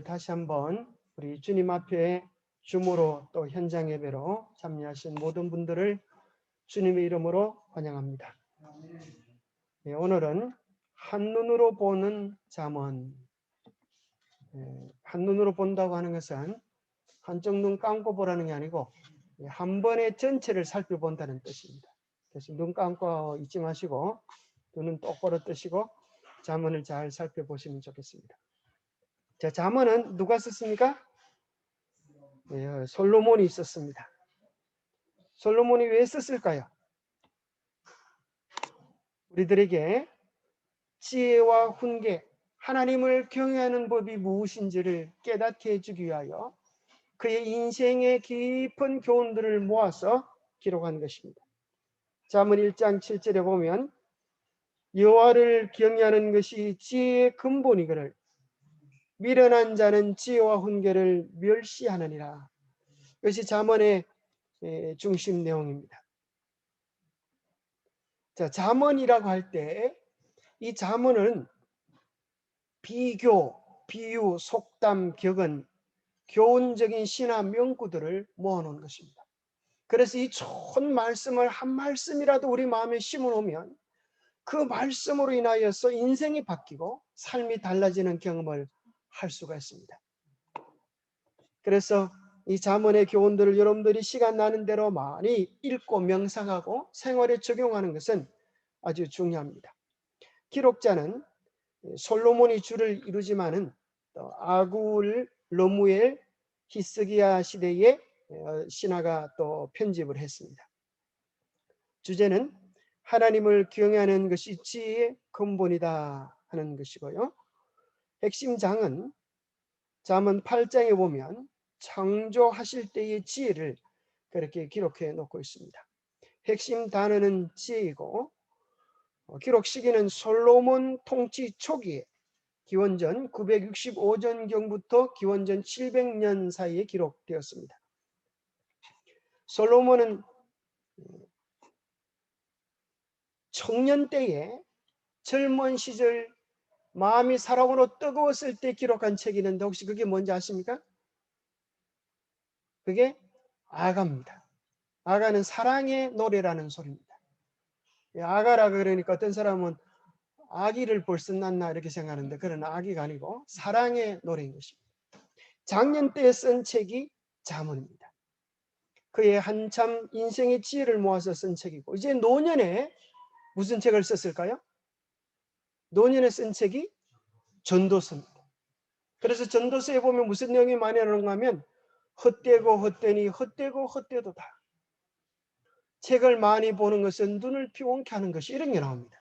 다시 한번 우리 주님 앞에 줌으로 또 현장 예배로 참여하신 모든 분들을 주님의 이름으로 환영합니다. 네, 오늘은 한눈으로 보는 잠언. 한눈으로 본다고 하는 것은 한쪽 눈 감고 보라는 게 아니고 한 번에 전체를 살펴본다는 뜻입니다. 그래서 눈 감고 있지 마시고 눈은 똑바로 뜨시고 잠언을 잘 살펴보시면 좋겠습니다. 자, 잠언은 누가 썼습니까? 솔로몬이 썼습니다. 솔로몬이 왜 썼을까요? 우리들에게 지혜와 훈계, 하나님을 경외하는 법이 무엇인지를 깨닫게 해주기 위하여 그의 인생의 깊은 교훈들을 모아서 기록한 것입니다. 잠언 1장 7절에 보면 여호와를 경외하는 것이 지혜의 근본이거늘 미련한 자는 지혜와 훈계를 멸시하느니라. 이것이 잠언의 중심 내용입니다. 자, 잠언이라고 할 때 이 잠언은 비교, 비유, 속담, 격언, 교훈적인 신화 명구들을 모아놓은 것입니다. 그래서 이 좋은 말씀을 한 말씀이라도 우리 마음에 심어놓으면 그 말씀으로 인하여서 인생이 바뀌고 삶이 달라지는 경험을 할 수가 있습니다. 그래서 이 잠언의 교훈들을 여러분들이 시간 나는 대로 많이 읽고 명상하고 생활에 적용하는 것은 아주 중요합니다. 기록자는 솔로몬이 주를 이루지만은 아굴, 러무엘, 히스기야 시대에 신하가 또 편집을 했습니다. 주제는 하나님을 경외하는 것이 지혜의 근본이다 하는 것이고요. 핵심 장은 잠언 8장에 보면 창조하실 때의 지혜를 그렇게 기록해 놓고 있습니다. 핵심 단어는 지혜이고 기록 시기는 솔로몬 통치 초기에 기원전 965전경부터 기원전 700년 사이에 기록되었습니다. 솔로몬은 청년 때에 젊은 시절 마음이 사랑으로 뜨거웠을 때 기록한 책이 있는데 혹시 그게 뭔지 아십니까? 그게 아가입니다. 아가는 사랑의 노래라는 소리입니다. 아가라 그러니까 어떤 사람은 아기를 벌써 낳나 이렇게 생각하는데 그런 아기가 아니고 사랑의 노래인 것입니다. 작년 때에 쓴 책이 잠언입니다. 그의 한참 인생의 지혜를 모아서 쓴 책이고 이제 노년에 무슨 책을 썼을까요? 노년에 쓴 책이 전도서입니다. 그래서 전도서에 보면 무슨 내용이 많이 나오는가 하면 헛되고 헛되니 헛되고 헛되도다. 책을 많이 보는 것은 눈을 피곤케 하는 것이 이런 게 나옵니다.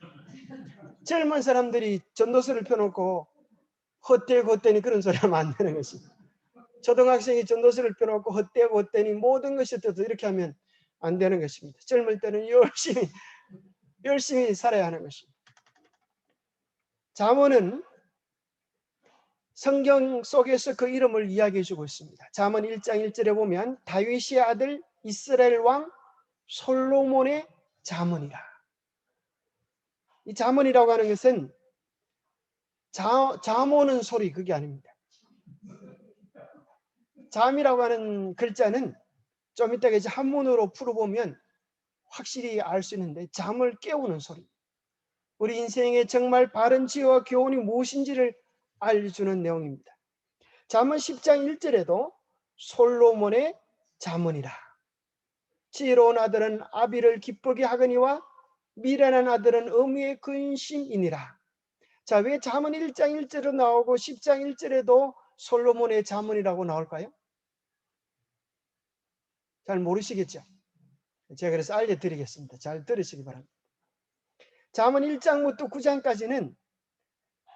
젊은 사람들이 전도서를 펴놓고 헛되고 헛되니 그런 소리 하면 안 되는 것입니다. 초등학생이 전도서를 펴놓고 헛되고 헛되니 모든 것이 어때도 이렇게 하면 안 되는 것입니다. 젊을 때는 열심히 살아야 하는 것입니다. 잠언은 성경 속에서 그 이름을 이야기해 주고 있습니다. 잠언 1장 1절에 보면 다윗의 아들 이스라엘 왕 솔로몬의 잠언이라. 이 잠언이라고 하는 것은 잠오는 소리 그게 아닙니다. 잠이라고 하는 글자는 좀 이따가 이제 한문으로 풀어보면 확실히 알 수 있는데 잠을 깨우는 소리. 우리 인생의 정말 바른 지혜와 교훈이 무엇인지를 알려주는 내용입니다. 잠언 10장 1절에도 솔로몬의 잠언이라. 지혜로운 아들은 아비를 기쁘게 하거니와 미련한 아들은 어미의 근심이니라. 자, 왜 잠언 1장 1절로 나오고 10장 1절에도 솔로몬의 잠언이라고 나올까요? 잘 모르시겠죠? 제가 그래서 알려드리겠습니다. 잘 들으시기 바랍니다. 잠언 1장부터 9장까지는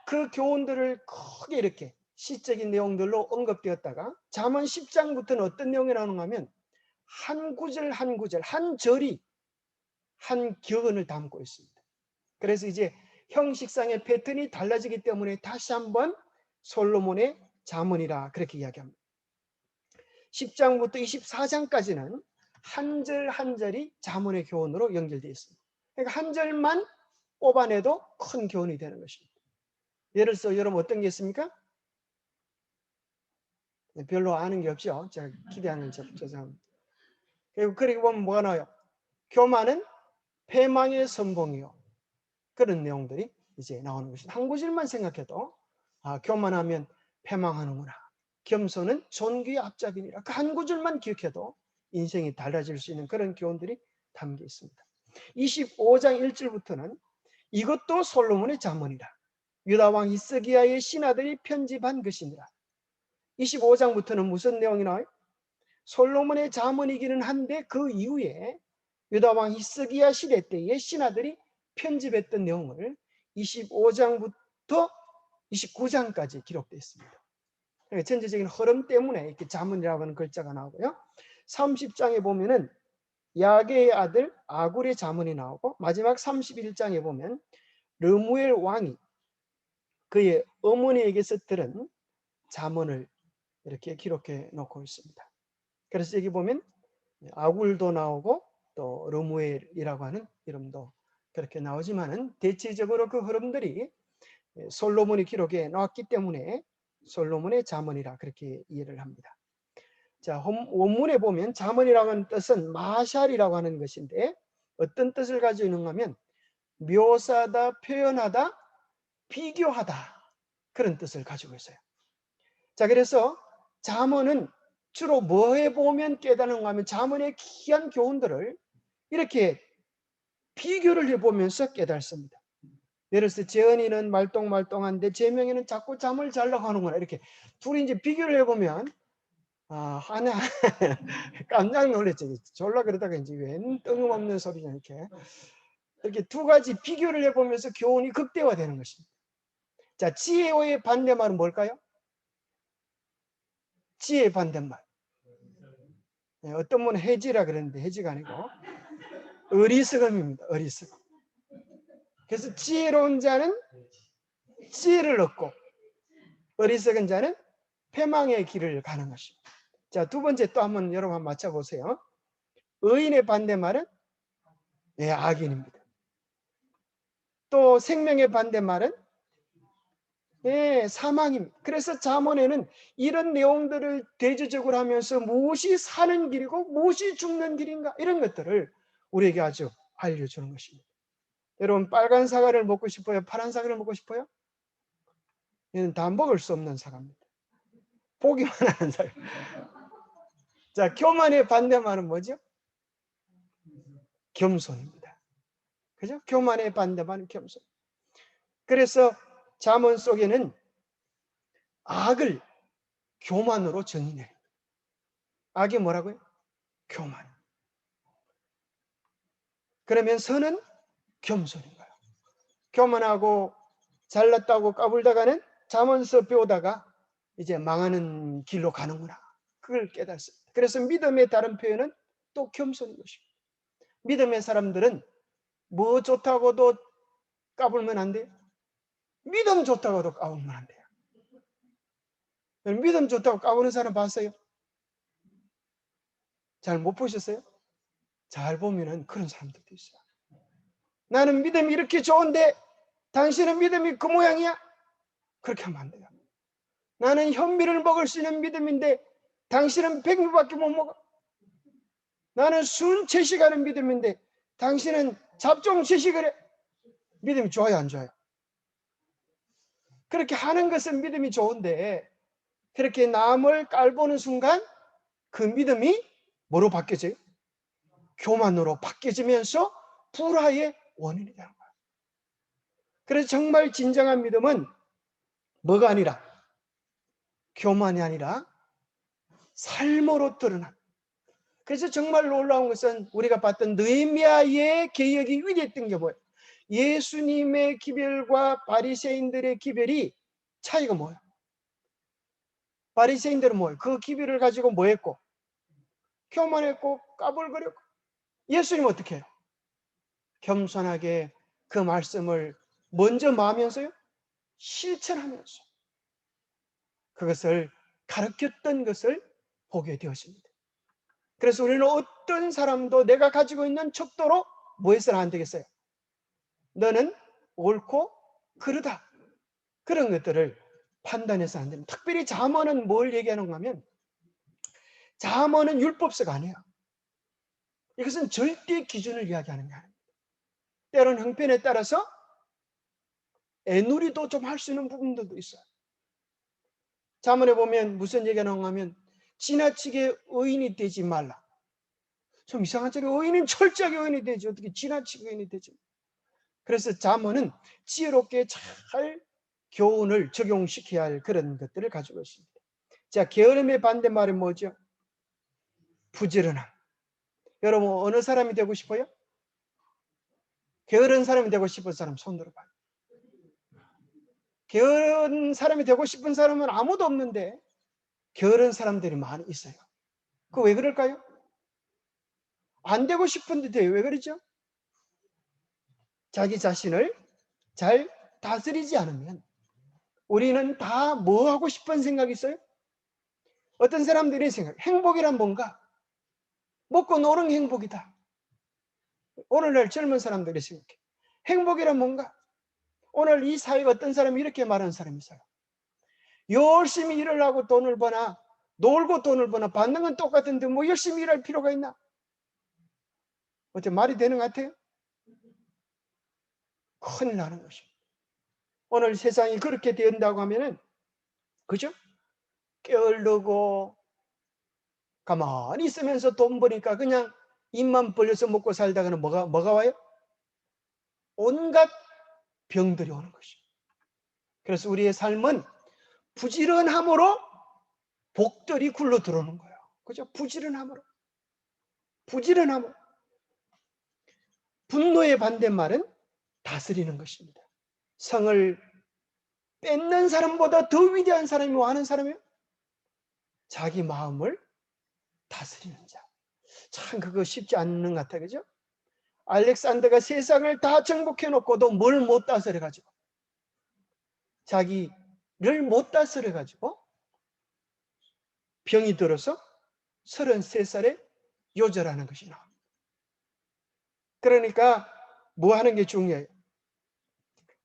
그 교훈들을 크게 이렇게 시적인 내용들로 언급되었다가 잠언 10장부터는 어떤 내용이 나오는가 하면 한 구절 한 구절 한 절이 한 격언을 담고 있습니다. 그래서 이제 형식상의 패턴이 달라지기 때문에 다시 한번 솔로몬의 잠언이라 그렇게 이야기합니다. 10장부터 24장까지는 한 절 한 절이 잠언의 교훈으로 연결되어 있습니다. 그러니까 한 절만 뽑아내도 큰 교훈이 되는 것입니다. 예를 들어서 여러분 어떤 게 있습니까? 별로 아는 게 없죠. 제가 기대하는 죄송합니다. 그리고 보면 뭐가 나와요? 교만은 패망의 선봉이요. 그런 내용들이 이제 나오는 것입니다. 한 구절만 생각해도 교만하면 패망하는구나. 겸손은 존귀의 앞잡이니라. 그 한 구절만 기억해도 인생이 달라질 수 있는 그런 교훈들이 담겨 있습니다. 25장 1절부터는 이것도 솔로몬의 잠언이라. 유다 왕 히스기야의 신하들이 편집한 것이니라. 25장부터는 무슨 내용이 나와요? 솔로몬의 잠언이기는 한데 그 이후에 유다 왕 히스기야 시대 때의 신하들이 편집했던 내용을 25장부터 29장까지 기록되어 있습니다. 전체적인 흐름 때문에 이렇게 잠언이라고 하는 글자가 나오고요. 30장에 보면은 야게의 아들 아굴의 잠언이 나오고, 마지막 31장에 보면 르무엘 왕이 그의 어머니에게서 들은 잠언을 이렇게 기록해 놓고 있습니다. 그래서 여기 보면 아굴도 나오고 또 르무엘이라고 하는 이름도 그렇게 나오지만은 대체적으로 그 흐름들이 솔로몬이 기록해 놓았기 때문에 솔로몬의 잠언이라 그렇게 이해를 합니다. 자, 원문에 보면 잠언이라고 하는 뜻은 마샬이라고 하는 것인데 어떤 뜻을 가지고 있는가 하면 묘사하다, 표현하다, 비교하다, 그런 뜻을 가지고 있어요. 자, 그래서 잠언은 주로 뭐에 보면 깨달는가 하면 잠언의 귀한 교훈들을 이렇게 비교를 해보면서 깨달습니다. 예를 들어서 재은이는 말똥말똥한데 재명이는 자꾸 잠을 자려고 하는구나. 이렇게 둘이 이제 비교를 해보면 하나 깜짝 놀랐죠. 졸라 그러다가 이제 웬 뜬금없는 소리냐 이렇게 두 가지 비교를 해보면서 교훈이 극대화되는 것입니다. 자, 지혜의 반대말은 뭘까요? 지혜의 반대말. 어떤 분은 해지라 그랬는데 해지가 아니고 어리석음입니다. 어리석음. 그래서 지혜로운 자는 지혜를 얻고 어리석은 자는 패망의 길을 가는 것입니다. 자, 두 번째 또 한번 여러분 맞춰보세요. 의인의 반대말은 악인입니다. 또 생명의 반대말은 사망입니다. 그래서 잠언에는 이런 내용들을 대조적으로 하면서 무엇이 사는 길이고 무엇이 죽는 길인가 이런 것들을 우리에게 아주 알려주는 것입니다. 여러분 빨간 사과를 먹고 싶어요? 파란 사과를 먹고 싶어요? 얘는 다 먹을 수 없는 사과입니다. 보기만 하는 사과. 자, 교만의 반대말은 뭐죠? 겸손입니다. 그죠? 교만의 반대말은 겸손. 그래서 잠언 속에는 악을 교만으로 정의해요. 악이 뭐라고요? 교만. 그러면 선은 겸손인 거예요. 교만하고 잘났다고 까불다가는 잠언서 배우다가 이제 망하는 길로 가는구나. 그걸 깨닫습니다. 그래서 믿음의 다른 표현은 또 겸손인 것입니다. 믿음의 사람들은 뭐 좋다고도 까불면 안 돼요. 믿음 좋다고도 까불면 안 돼요. 믿음 좋다고 까부는 사람 봤어요? 잘 못 보셨어요? 잘 보면은 그런 사람들도 있어요. 나는 믿음이 이렇게 좋은데 당신은 믿음이 그 모양이야? 그렇게 하면 안 돼요. 나는 현미를 먹을 수 있는 믿음인데 당신은 백미밖에 못 먹어. 나는 순 채식하는 믿음인데 당신은 잡종 채식을 해. 믿음이 좋아요, 안 좋아요? 그렇게 하는 것은 믿음이 좋은데 그렇게 남을 깔보는 순간 그 믿음이 뭐로 바뀌어져요? 교만으로 바뀌어지면서 불화의 원인이 되는 거예요. 그래서 정말 진정한 믿음은 뭐가 아니라 교만이 아니라 삶으로 드러난. 그래서 정말 놀라운 것은 우리가 봤던 느헤미야의 개혁이 위대했던 게 뭐예요? 예수님의 기별과 바리새인들의 기별이 차이가 뭐예요? 바리새인들은 뭐예요? 그 기별을 가지고 뭐 했고? 교만했고 까불거렸고. 예수님은 어떻게 해요? 겸손하게 그 말씀을 먼저 마으면서요? 실천하면서 그것을 가르쳤던 것을 보게 되었습니다. 그래서 우리는 어떤 사람도 내가 가지고 있는 척도로 뭐 해서는 안 되겠어요? 너는 옳고 그르다. 그런 것들을 판단해서 안 됩니다. 특별히 잠언은 뭘 얘기하는가 하면 잠언은 율법서가 아니에요. 이것은 절대 기준을 이야기하는 게 아닙니다. 때로는 형편에 따라서 애누리도 좀 할 수 있는 부분들도 있어요. 잠언에 보면 무슨 얘기가 나오냐면 지나치게 의인이 되지 말라. 좀 이상한 쪽에 의인은 철저하게 의인이 되지 어떻게 지나치게 의인이 되지. 그래서 잠언은 지혜롭게 잘 교훈을 적용시켜야 할 그런 것들을 가지고 있습니다. 자, 게으름의 반대말은 뭐죠? 부지런함. 여러분 어느 사람이 되고 싶어요? 게으른 사람이 되고 싶은 사람 손 들어봐요. 게으른 사람이 되고 싶은 사람은 아무도 없는데 게으른 사람들이 많이 있어요. 그 왜 그럴까요? 안 되고 싶은데 돼요. 왜 그러죠? 자기 자신을 잘 다스리지 않으면 우리는 다 뭐 하고 싶은 생각이 있어요? 어떤 사람들이 생각, 행복이란 뭔가? 먹고 노는 게 행복이다. 오늘날 젊은 사람들이 생각해. 행복이란 뭔가? 오늘 이 사회가 어떤 사람이 이렇게 말하는 사람이 있어요. 열심히 일을 하고 돈을 버나 놀고 돈을 버나 받는 건 똑같은데 뭐 열심히 일할 필요가 있나? 어째 말이 되는 것 같아요? 큰일 나는 것입니다. 오늘 세상이 그렇게 된다고 하면은 그죠? 게으르고 가만히 있으면서 돈 버니까 그냥 입만 벌려서 먹고 살다가는 뭐가 와요? 온갖 병들이 오는 것입니다. 그래서 우리의 삶은 부지런함으로 복들이 굴러 들어오는 거예요. 그죠? 부지런함으로. 부지런함으로. 분노의 반대말은 다스리는 것입니다. 성을 뺏는 사람보다 더 위대한 사람이 뭐 하는 사람이에요? 자기 마음을 다스리는 자. 참 그거 쉽지 않는 것 같아요. 그죠? 알렉산더가 세상을 다 정복해 놓고도 뭘 못 다스려 가지고 자기를 못 다스려 가지고 병이 들어서 33살에 요절하는 것이 나옵니다. 그러니까 뭐 하는 게 중요해요?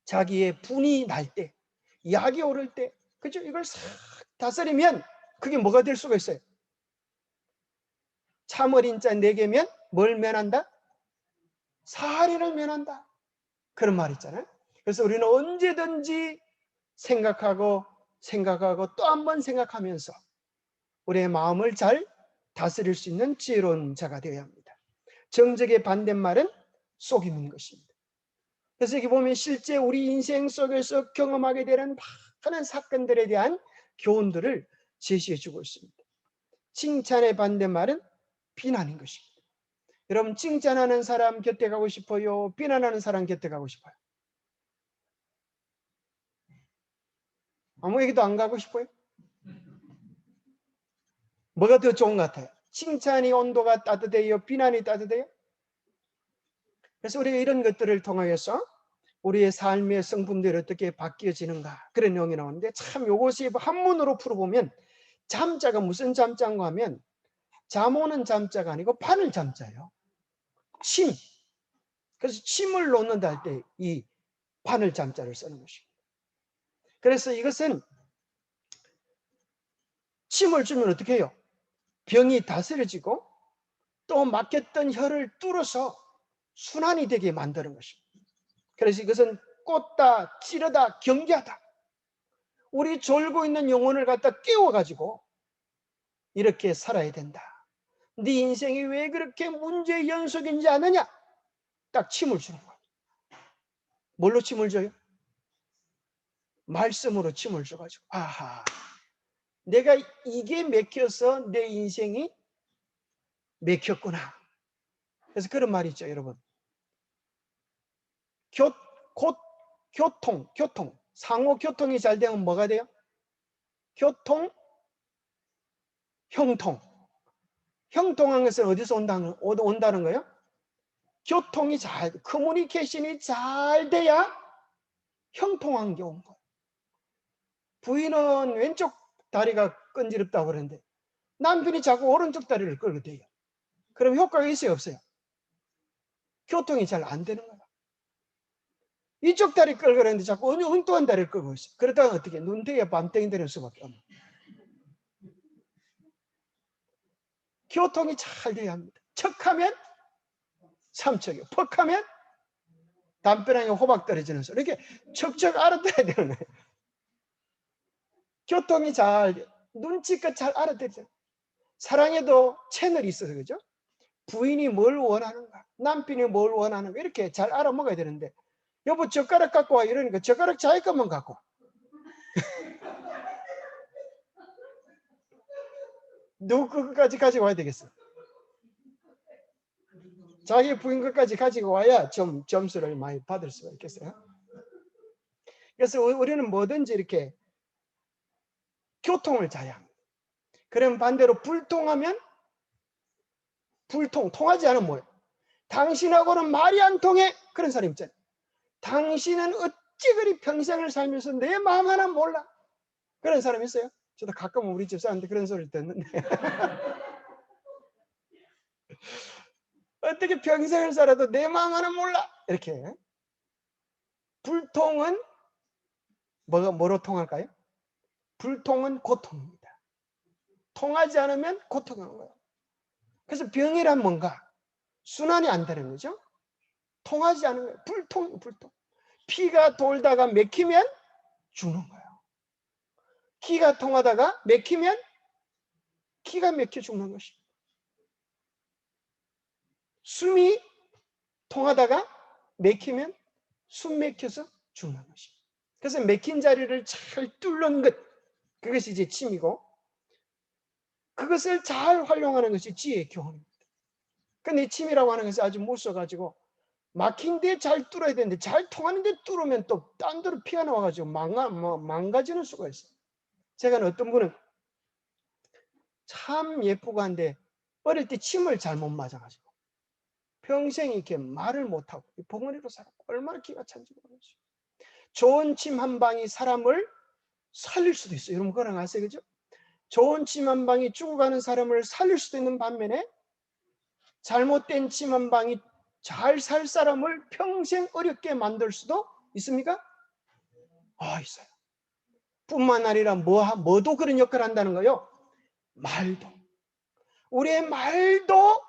자기의 분이 날 때, 약이 오를 때, 그죠? 이걸 싹 다스리면 그게 뭐가 될 수가 있어요? 참어린 자 4개면 뭘 면한다? 사리를 면한다. 그런 말 있잖아요. 그래서 우리는 언제든지 생각하고 또 한 번 생각하면서 우리의 마음을 잘 다스릴 수 있는 지혜로운 자가 되어야 합니다. 정적의 반대말은 속임인 것입니다. 그래서 여기 보면 실제 우리 인생 속에서 경험하게 되는 많은 사건들에 대한 교훈들을 제시해 주고 있습니다. 칭찬의 반대말은 비난인 것입니다. 여러분 칭찬하는 사람 곁에 가고 싶어요? 비난하는 사람 곁에 가고 싶어요? 아무에게도 안 가고 싶어요? 뭐가 더 좋은 것 같아요? 칭찬이 온도가 따뜻해요? 비난이 따뜻해요? 그래서 우리가 이런 것들을 통하여서 우리의 삶의 성품들이 어떻게 바뀌어지는가 그런 내용이 나오는데 참 이것이 한문으로 풀어보면 잠자가 무슨 잠자인가 하면 잠 오는 잠자가 아니고 바늘 잠자예요. 침. 그래서 침을 놓는다 할 때 이 바늘 잠자를 쓰는 것입니다. 그래서 이것은 침을 주면 어떻게 해요? 병이 다스려지고 또 막혔던 혀를 뚫어서 순환이 되게 만드는 것입니다. 그래서 이것은 꽂다, 찌르다, 경계하다. 우리 졸고 있는 영혼을 갖다 깨워가지고 이렇게 살아야 된다. 네 인생이 왜 그렇게 문제의 연속인지 아느냐? 딱 침을 주는 거예요. 뭘로 침을 줘요? 말씀으로 침을 줘가지고 아하, 내가 이게 맥혀서 내 인생이 맥혔구나. 그래서 그런 말이 있죠, 여러분. 교통, 상호 교통이 잘 되면 뭐가 돼요? 교통, 형통. 형통한 것은 어디서 온다는 거예요? 교통이 커뮤니케이션이 잘 돼야 형통한 게 온 거예요. 부인은 왼쪽 다리가 끈질겁다고 그러는데 남편이 자꾸 오른쪽 다리를 끌게 돼요. 그럼 효과가 있어요, 없어요? 교통이 잘 안 되는 거예요. 이쪽 다리 끌고 그러는데 자꾸 엉뚱한 다리를 끌고 있어요. 그러다가 어떻게 눈탱이가 밤탱이 되는 수밖에 없는. 교통이 잘 돼야 합니다. 척하면 삼척이고 퍽하면 담벼락에 호박 떨어지는 소리. 이렇게 척척 알아들어야 되는 거예요. 교통이 잘, 눈치껏 잘 알아들어요. 사랑에도 채널이 있어서 그죠? 부인이 뭘 원하는가, 남편이 뭘 원하는가 이렇게 잘 알아먹어야 되는데, 여보 젓가락 갖고 와 이러니까 젓가락 자기 것만 갖고 와. 누구 것까지 가지고 와야 되겠어? 자기 부인 것까지 가지고 와야 좀 점수를 많이 받을 수가 있겠어요. 그래서 우리는 뭐든지 이렇게 교통을 잘해야 합니다. 그럼 반대로 불통하면, 통하지 않으면 뭐예요? 당신하고는 말이 안 통해. 그런 사람 있잖아요. 당신은 어찌 그리 평생을 살면서 내 마음 하나 몰라. 그런 사람 있어요? 저도 가끔 우리 집 사람한테 그런 소리를 듣는데 어떻게 평생을 살아도 내 마음 하나 몰라. 이렇게. 불통은 뭐로 통할까요? 불통은 고통입니다. 통하지 않으면 고통하는 거예요. 그래서 병이란 뭔가 순환이 안 되는 거죠. 통하지 않은 거예요. 불통. 피가 돌다가 막히면 죽는 거예요. 기가 통하다가 막히면 기가 막혀 죽는 것입니다. 숨이 통하다가 막히면 숨 막혀서 죽는 것입니다. 그래서 막힌 자리를 잘 뚫는 것, 그것이 이제 침이고, 그것을 잘 활용하는 것이 지혜의 교훈입니다. 근데 침이라고 하는 것이 아주 무서워가지고 막힌 데 잘 뚫어야 되는데 잘 통하는 데 뚫으면 또 딴 데로 피가 나와가지고 망가지는 수가 있어요. 제가 어떤 분은 참 예쁘고 한데 어릴 때 침을 잘못 맞아가지고 평생 이렇게 말을 못하고 벙어리로 살았고 얼마나 기가 찬지 모르겠어요. 좋은 침 한 방이 사람을 살릴 수도 있어요. 여러분 그거랑 아세요? 그죠? 좋은 침 한 방이 죽어가는 사람을 살릴 수도 있는 반면에 잘못된 침 한 방이 잘 살 사람을 평생 어렵게 만들 수도 있습니까? 있어요. 뿐만 아니라 뭐도 그런 역할을 한다는 거예요. 말도. 우리의 말도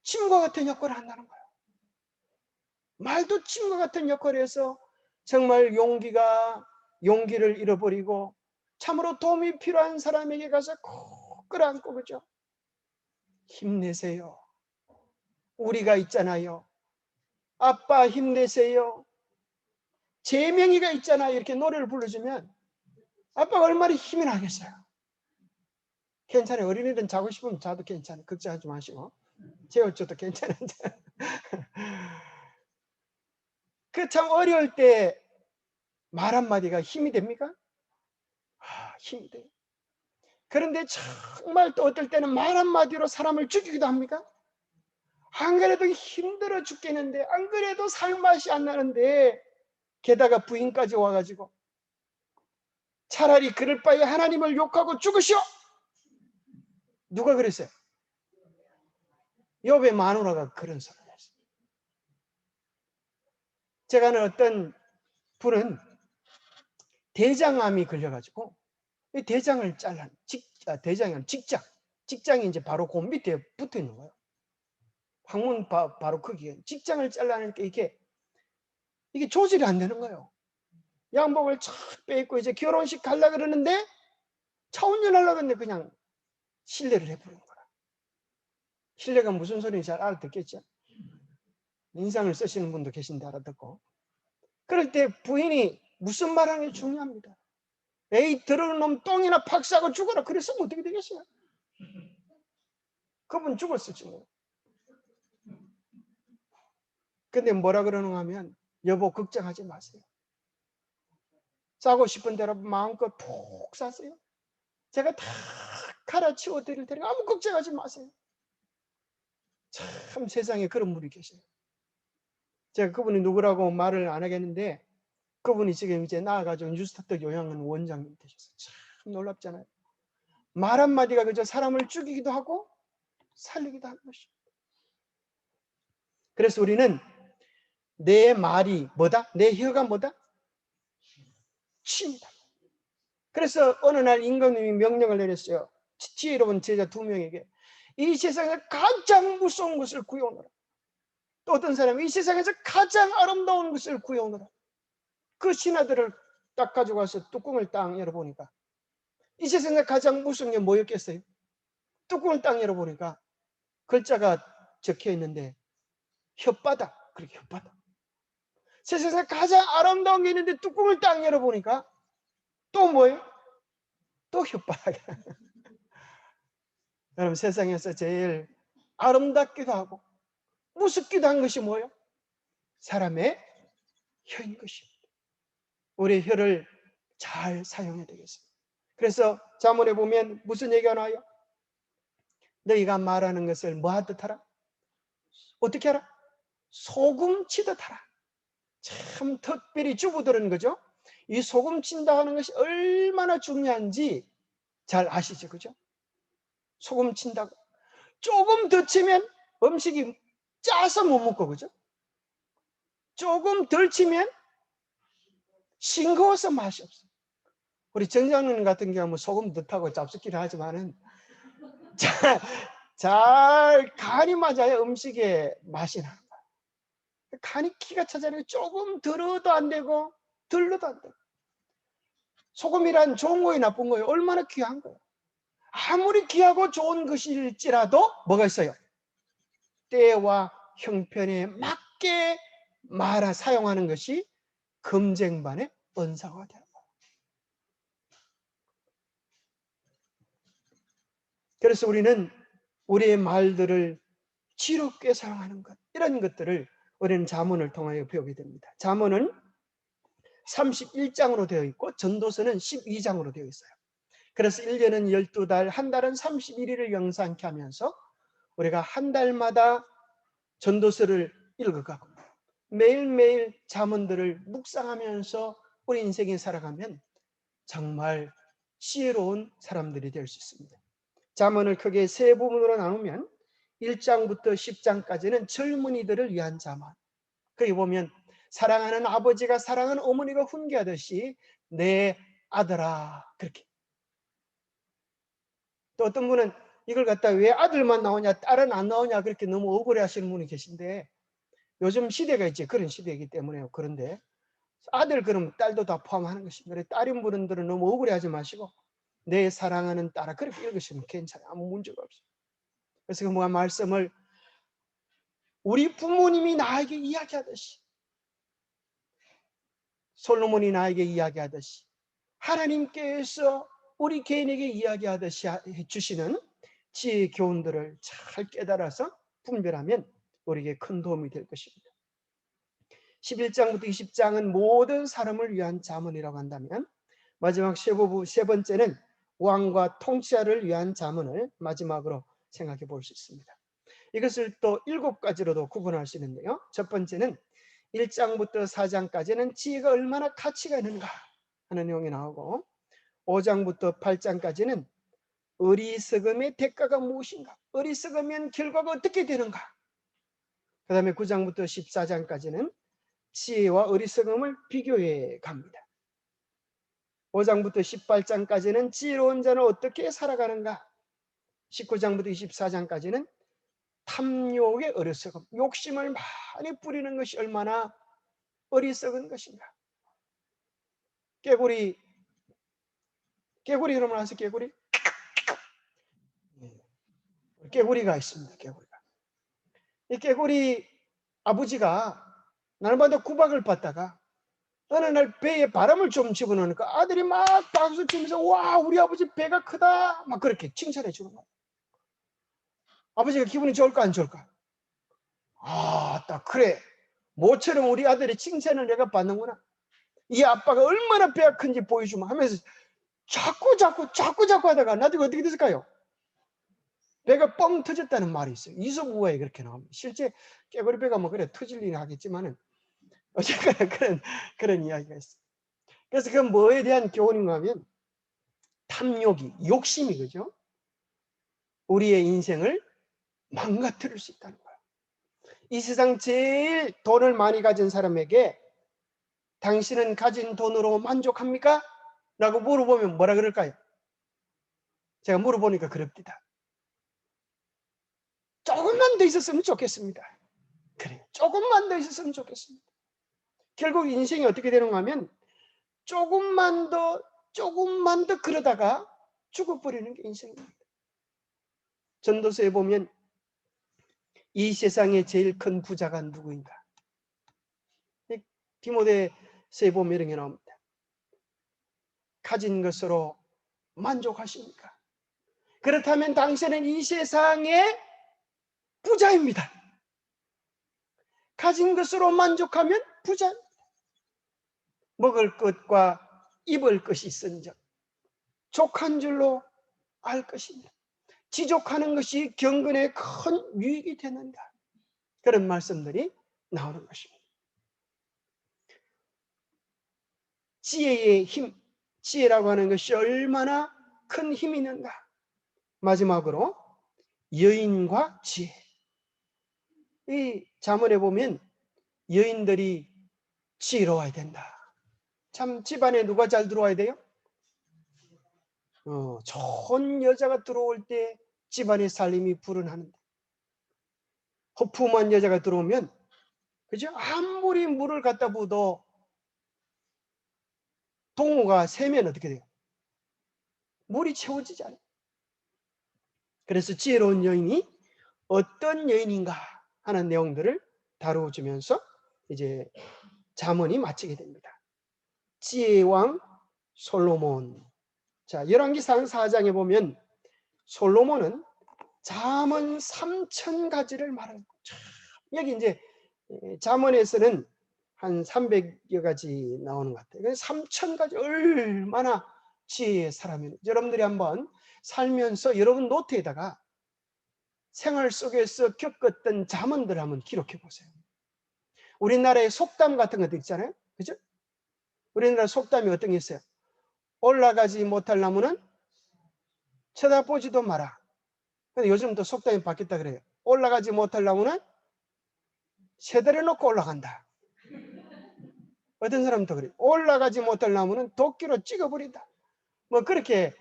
침과 같은 역할을 한다는 거예요. 말도 침과 같은 역할을 해서 정말 용기를 잃어버리고 참으로 도움이 필요한 사람에게 가서 꼭 끌어안고 그죠? 힘내세요. 우리가 있잖아요. 아빠 힘내세요. 제명이가 있잖아요. 이렇게 노래를 불러주면 아빠가 얼마나 힘이 나겠어요. 괜찮아요. 어린이들은 자고 싶으면 자도 괜찮아요. 걱정하지 마시고. 재워줘도 괜찮은데. 그 참 어려울 때 말 한마디가 힘이 됩니까? 힘이 돼요. 그런데 정말 또 어떨 때는 말 한마디로 사람을 죽이기도 합니까? 안 그래도 힘들어 죽겠는데, 안 그래도 살맛이 안 나는데, 게다가 부인까지 와가지고 차라리 그럴 바에 하나님을 욕하고 죽으시오. 누가 그랬어요? 욥의 마누라가 그런 소리를 했어요. 제가 아는 어떤 분은 대장암이 걸려가지고 이 대장을 직장이 이제 바로 그 밑에 붙어 있는 거예요. 항문 바로 거기에 직장을 잘라내니까 이게 조절이 안 되는 거예요. 양복을 쫙 빼입고 이제 결혼식 가려고 그러는데 차 운전하려고 했는데 그냥 실례를 해버린 거라. 실례가 무슨 소리인지 잘 알아듣겠죠. 인상을 쓰시는 분도 계신데 알아듣고. 그럴 때 부인이 무슨 말하는 게 중요합니다. 에이 더러운 놈 똥이나 팍 싸고 죽어라. 그랬으면 어떻게 되겠어요? 그분 죽었을지 뭐. 근데 뭐라 그러는가 하면 여보 걱정하지 마세요. 싸고 싶은 대로 마음껏 푹 사세요. 제가 다 갈아치워 드릴 테니까 아무 걱정하지 마세요. 참 세상에 그런 분이 계세요. 제가 그분이 누구라고 말을 안 하겠는데 그분이 지금 이제 나와가지고 뉴스타트 요양원 원장님 되셨어요. 참 놀랍잖아요. 말 한마디가 그저 사람을 죽이기도 하고 살리기도 하는 것입니다. 그래서 우리는 내 말이 뭐다? 내 혀가 뭐다? 침이다. 그래서 어느 날 임금님이 명령을 내렸어요. 지혜로운 제자 2명에게 이 세상에서 가장 무서운 것을 구해오느라. 또 어떤 사람은 이 세상에서 가장 아름다운 것을 구해오느라. 그 신하들을 딱 가지고 와서 뚜껑을 딱 열어보니까 이 세상에 가장 무서운 게 뭐였겠어요? 뚜껑을 딱 열어보니까 글자가 적혀 있는데 혓바닥. 그렇게 혓바닥. 세상에서 가장 아름다운 게 있는데 뚜껑을 딱 열어보니까 또 뭐예요? 또 혓바닥. 여러분, 세상에서 제일 아름답기도 하고 무섭기도 한 것이 뭐예요? 사람의 혀인 것입니다. 우리의 혀를 잘 사용해야 되겠습니다. 그래서 잠언에 보면 무슨 얘기가 나와요? 너희가 말하는 것을 뭐 하듯 하라? 어떻게 하라? 소금 치듯 하라. 참 특별히 주부들은 그죠? 이 소금 친다 하는 것이 얼마나 중요한지 잘 아시죠? 그죠? 소금 친다고. 조금 더 치면 음식이 짜서 못 먹고, 그죠? 조금 덜 치면 싱거워서 맛이 없어. 우리 정장님 같은 경우는 소금 넣다고 잡숫기를 하지만은 잘 간이 맞아야 음식에 맛이 나는 거야. 간이 기가 차잖아요. 조금 덜어도 안 되고 덜러도 안 되고. 소금이란 좋은 거예요, 나쁜 거예요? 얼마나 귀한 거예요. 아무리 귀하고 좋은 것일지라도 뭐가 있어요? 때와 형편에 맞게 사용하는 것이 금쟁반의 은사가 되는 거예요. 그래서 우리는 우리의 말들을 지롭게 사용하는 것, 이런 것들을 우리는 잠언을 통하여 배우게 됩니다. 잠언은 31장으로 되어 있고 전도서는 12장으로 되어 있어요. 그래서 1년은 12달, 한 달은 31일을 영상케 하면서 우리가 한 달마다 전도서를 읽어가고 매일매일 잠언들을 묵상하면서 우리 인생에 살아가면 정말 지혜로운 사람들이 될 수 있습니다. 잠언을 크게 세 부분으로 나누면 1장부터 10장까지는 젊은이들을 위한 잠언. 거기 보면 사랑하는 아버지가 사랑하는 어머니가 훈계하듯이 내 아들아, 그렇게. 또 어떤 분은 이걸 갖다 왜 아들만 나오냐 딸은 안 나오냐 그렇게 너무 억울해 하시는 분이 계신데, 요즘 시대가 있지, 그런 시대이기 때문에요. 그런데 아들 그러면 딸도 다 포함하는 것입니다. 딸인 분들은 너무 억울해하지 마시고 내 사랑하는 딸아, 그렇게 읽으시면 괜찮아요. 아무 문제가 없어요. 그래서 그 말씀을 우리 부모님이 나에게 이야기하듯이, 솔로몬이 나에게 이야기하듯이, 하나님께서 우리 개인에게 이야기하듯이 해주시는 지혜의 교훈들을 잘 깨달아서 분별하면 우리에게 큰 도움이 될 것입니다. 11장부터 20장은 모든 사람을 위한 잠언이라고 한다면, 마지막 세 번째는 왕과 통치자를 위한 잠언을 마지막으로 생각해 볼 수 있습니다. 이것을 또 7가지로도 구분할 수 있는데요. 첫 번째는 1장부터 4장까지는 지혜가 얼마나 가치가 있는가 하는 내용이 나오고, 5장부터 8장까지는 어리석음의 대가가 무엇인가, 어리석으면 결과가 어떻게 되는가. 그 다음에 9장부터 14장까지는 지혜와 어리석음을 비교해 갑니다. 5장부터 18장까지는 지혜로운 자는 어떻게 살아가는가. 19장부터 24장까지는 탐욕의 어리석음, 욕심을 많이 부리는 것이 얼마나 어리석은 것인가. 깨구리 여러분 아세요? 깨구리가 있습니다. 깨구리가. 이 깨구리 아버지가 날마다 구박을 받다가 어느 날 배에 바람을 좀 집어넣으니까 아들이 막 박수 치면서 와, 우리 아버지 배가 크다 막 그렇게 칭찬해 주는 거예요. 아버지가 기분이 좋을까 안 좋을까? 아, 딱 그래, 모처럼 우리 아들의 칭찬을 내가 받는구나. 이 아빠가 얼마나 배가 큰지 보여주면 하면서 자꾸 하다가 나중에 어떻게 됐을까요? 배가 뻥 터졌다는 말이 있어요. 이솝우화에 그렇게 나옵니다. 실제 깨구리 배가 뭐 그래 터질 일이 하겠지만은 어쨌거나 그런 이야기가 있어요. 그래서 그 뭐에 대한 교훈인가 하면 탐욕이, 욕심이, 그죠? 우리의 인생을 망가뜨릴 수 있다는 거예요. 이 세상 제일 돈을 많이 가진 사람에게 당신은 가진 돈으로 만족합니까? 라고 물어보면 뭐라 그럴까요? 제가 물어보니까 그럽니다. 더 있었으면 좋겠습니다. 그래, 조금만 더 있었으면 좋겠습니다. 결국 인생이 어떻게 되는가 하면 조금만 더 그러다가 죽어버리는 게 인생입니다. 전도서에 보면 이 세상에 제일 큰 부자가 누구인가? 디모데서에 보면 이런 게 나옵니다. 가진 것으로 만족하십니까? 그렇다면 당신은 이 세상의 부자입니다. 가진 것으로 만족하면 부자입니다. 먹을 것과 입을 것이 있은즉 족한 줄로 알 것입니다. 지족하는 것이 경건에 큰 유익이 되는가? 그런 말씀들이 나오는 것입니다. 지혜의 힘, 지혜라고 하는 것이 얼마나 큰 힘이 있는가? 마지막으로 여인과 지혜. 이 잠언에 보면 여인들이 지혜로워야 된다. 참 집안에 누가 잘 들어와야 돼요? 좋은 여자가 들어올 때 집안의 살림이 불은하는데 허풍한 여자가 들어오면 그죠? 아무리 물을 갖다 부어도 동호가 새면 어떻게 돼요? 물이 채워지지 않아요. 그래서 지혜로운 여인이 어떤 여인인가 하는 내용들을 다루어주면서 이제 잠언이 마치게 됩니다. 지혜의 왕 솔로몬. 자, 열왕기상 4장에 보면 솔로몬은 잠언 3,000가지를 말하고, 여기 이제 잠언에서는 한 300여 가지 나오는 것 같아요. 3,000가지 얼마나 지혜의 사람이에요. 여러분들이 한번 살면서 여러분 노트에다가 생활 속에서 겪었던 잠언들을 한번 기록해 보세요. 우리나라의 속담 같은 것도 있잖아요. 그죠? 우리나라 속담이 어떤 게 있어요? 올라가지 못할 나무는 쳐다보지도 마라. 근데 요즘 또 속담이 바뀌었다 그래요. 올라가지 못할 나무는 세대를 놓고 올라간다. 어떤 사람도 그래요. 올라가지 못할 나무는 도끼로 찍어버린다. 뭐 그렇게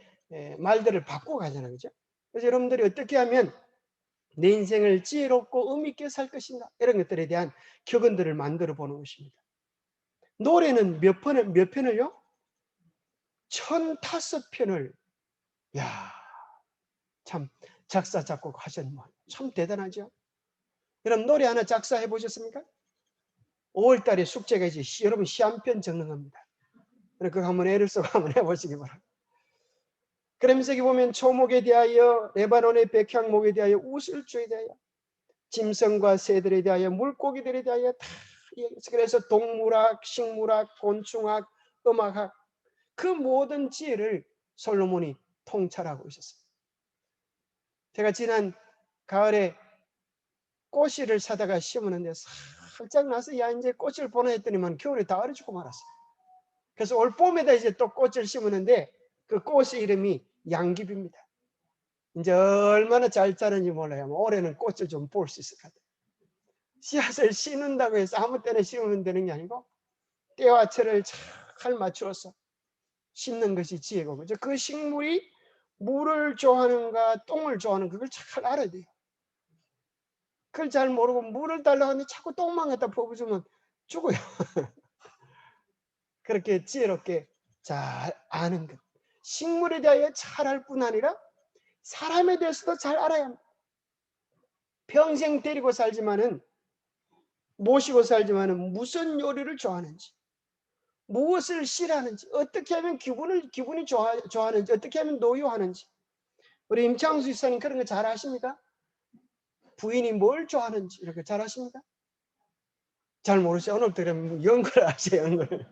말들을 바꾸고 가잖아요. 그죠? 그래서 여러분들이 어떻게 하면 내 인생을 지혜롭고 의미있게 살 것인가? 이런 것들에 대한 격언들을 만들어 보는 것입니다. 노래는 몇 편을요? 1,005편을. 야, 참 작사 작곡 하셨네. 참 대단하죠. 여러분 노래 하나 작사해 보셨습니까? 5월 달에 숙제가 이제 여러분 시 한 편 적는 겁니다. 그거 한번 애를 쓰고 한번 해보시기 바랍니다. 그러면서 여기 보면 초목에 대하여, 레바논의 백향목에 대하여, 우슬주에 대하여, 짐승과 새들에 대하여, 물고기들에 대하여 다 얘기했어요. 그래서 동물학, 식물학, 곤충학, 음악학, 그 모든 지혜를 솔로몬이 통찰하고 있었어요. 제가 지난 가을에 꽃씨를 사다가 심었는데 살짝 나서 야 이제 꽃을 보내 했더니만 겨울에 다 얼어 죽고 말았어요. 그래서 올 봄에다 이제 또 꽃을 심었는데 그 꽃의 이름이 양귀비입니다. 이제 얼마나 잘 자는지 몰라요. 올해는 꽃을 좀 볼 수 있을 것 같아요. 씨앗을 심는다고 해서 아무 때나 심으면 되는 게 아니고 때와 철을 잘 맞추어서 심는 것이 지혜고, 그죠? 그 식물이 물을 좋아하는가 똥을 좋아하는가 그걸 잘 알아야 돼요. 그걸 잘 모르고 물을 달라고 하는데 자꾸 똥만 갖다 퍼부으면 죽어요. 그렇게 지혜롭게 잘 아는 것. 식물에 대하여 잘 알 뿐 아니라 사람에 대해서도 잘 알아야 합니다. 평생 데리고 살지만은 모시고 살지만은 무슨 요리를 좋아하는지, 무엇을 싫어하는지, 어떻게 하면 기분이 좋아하는지, 어떻게 하면 노여하는지. 우리 임창수 집사님 그런 거 잘 아십니까? 부인이 뭘 좋아하는지 이렇게 잘 아십니까? 잘 모르세요. 오늘부터 그럼 연구를 하세요. 연구를.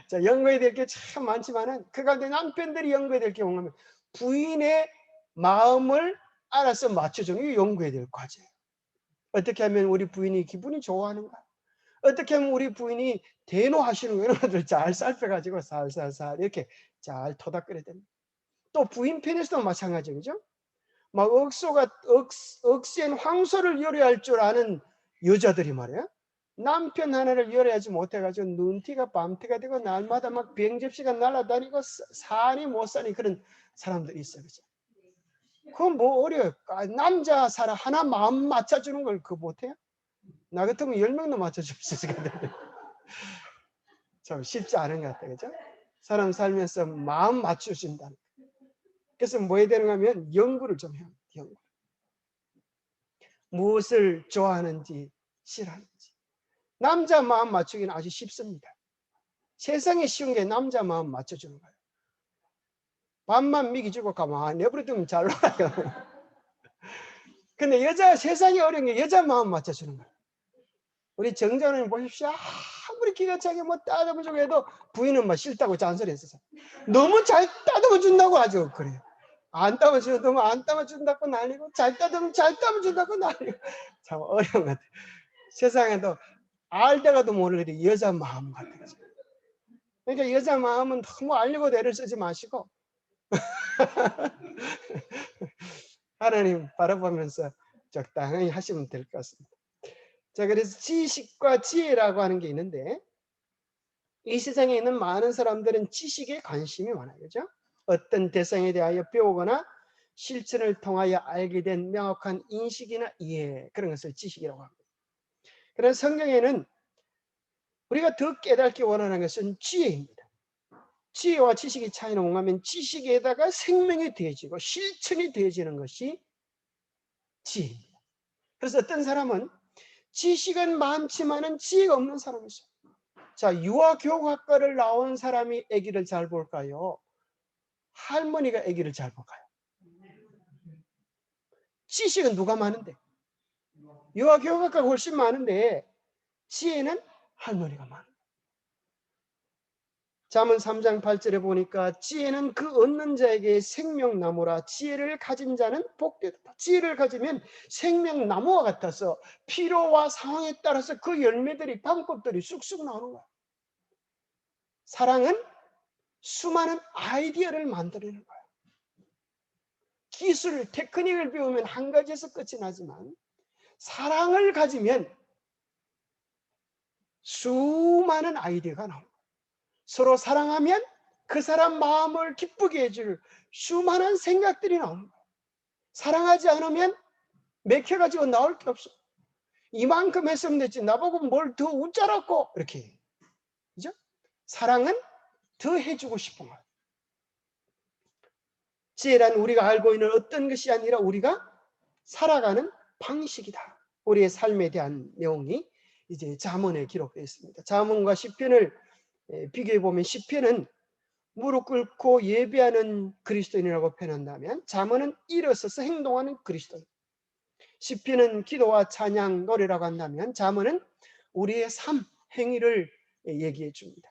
자, 연구해야 될 게 참 많지만은 그 가운데 남편들이 연구해야 될 게 뭔가면 부인의 마음을 알아서 맞춰주는 게 연구해야 될 과제예요. 어떻게 하면 우리 부인이 기분이 좋아하는가? 어떻게 하면 우리 부인이 대노하시는 거 이런 것들 잘 살펴가지고 살살살 이렇게 잘 토닥거려야 됩니다. 또 부인 편에서도 마찬가지죠. 막 억센 황소를 요리할 줄 아는 여자들이 말이야. 남편 하나를 요리하지 못해가지고 눈티가 밤티가 되고 날마다 막 병접시가 날아다니고 사니 못 사니 그런 사람들이 있어요. 그죠? 그건 뭐 어려요. 남자 사람 하나 마음 맞춰주는 걸 그거 못해요? 나 같으면 10명도 맞춰줄 수 있을 것 같은데. 참 쉽지 않은 것 같아, 그죠? 사람 살면서 마음 맞추신다는. 그래서 뭐 해야 되는가 하면 연구를 좀 해요. 연구. 무엇을 좋아하는지 싫어하는지. 남자 마음 맞추기는 아주 쉽습니다. 세상에 쉬운 게 남자 마음 맞춰주는 거예요. 밥만 미기주고 가만히 내버려두면 잘 놀아요. 근데 여자 세상에 어려운 게 여자 마음 맞춰주는 거예요. 우리 정자님 보십시오. 아무리 기가 차게 뭐 따듬어 주고 해도 부인은 막 싫다고 잔소리 했었어요. 너무 잘 따듬어 준다고 아주 그래요. 안 따듬어 주면 안 따듬어 준다고 난리고 잘 따듬으면 잘 따듬어 준다고 난리고. 참 어려운 것 같아요. 세상에도 알다가도 모를 일이 여자 마음 같아요. 그러니까 여자 마음은 너무 알려고 애를 쓰지 마시고 하나님 바라보면서 적당히 하시면 될 것 같습니다. 자, 그래서 지식과 지혜라고 하는 게 있는데 이 세상에 있는 많은 사람들은 지식에 관심이 많아요. 그죠? 어떤 대상에 대하여 배우거나 실천을 통하여 알게 된 명확한 인식이나 이해, 그런 것을 지식이라고 합니다. 그래서 성경에는 우리가 더 깨닫기 원하는 것은 지혜입니다. 지혜와 지식의 차이는 뭔가 하면 지식에다가 생명이 되어지고 실천이 되어지는 것이 지혜입니다. 그래서 어떤 사람은 지식은 많지만은 지혜가 없는 사람이 있어요. 자, 유아교육학과를 나온 사람이 아기를 잘 볼까요? 할머니가 아기를 잘 볼까요? 지식은 누가 많은데? 유아교육학과가 훨씬 많은데 지혜는 할머니가 많아요. 잠언 3장 8절에 보니까 지혜는 그 얻는 자에게 생명나무라 지혜를 가진 자는 복되다. 지혜를 가지면 생명나무와 같아서 필요와 상황에 따라서 그 열매들이 방법들이 쑥쑥 나오는 거야. 사랑은 수많은 아이디어를 만들어내는 거야. 기술, 테크닉을 배우면 한 가지에서 끝이 나지만 사랑을 가지면 수많은 아이디어가 나옵니다. 서로 사랑하면 그 사람 마음을 기쁘게 해줄 수많은 생각들이 나옵니다. 사랑하지 않으면 맥혀가지고 나올 게 없어. 이만큼 했으면 됐지. 나보고 뭘 더 웃자라고 이렇게. 그죠? 사랑은 더 해주고 싶은 거예요. 지혜란 우리가 알고 있는 어떤 것이 아니라 우리가 살아가는 방식이다. 우리의 삶에 대한 내용이 이제 잠언에 기록되어 있습니다. 잠언과 시편을 비교해 보면 시편은 무릎 꿇고 예배하는 그리스도인이라고 표현한다면 잠언은 일어서서 행동하는 그리스도인. 시편은 기도와 찬양, 노래라고 한다면 잠언은 우리의 삶, 행위를 얘기해 줍니다.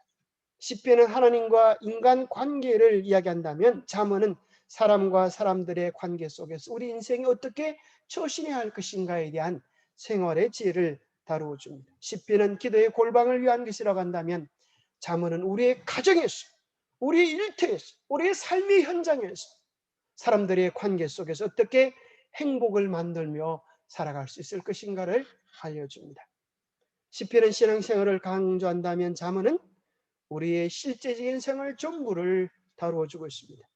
시편은 하나님과 인간 관계를 이야기한다면 잠언은 사람과 사람들의 관계 속에서 우리 인생이 어떻게 처신해야 할 것인가에 대한 생활의 지혜를 다루어 줍니다. 시편은 기도의 골방을 위한 것이라고 한다면 잠언은 우리의 가정에서, 우리의 일터에서, 우리의 삶의 현장에서 사람들의 관계 속에서 어떻게 행복을 만들며 살아갈 수 있을 것인가를 알려줍니다. 시편은 신앙생활을 강조한다면 잠언은 우리의 실제적인 생활 전부를 다루어주고 있습니다.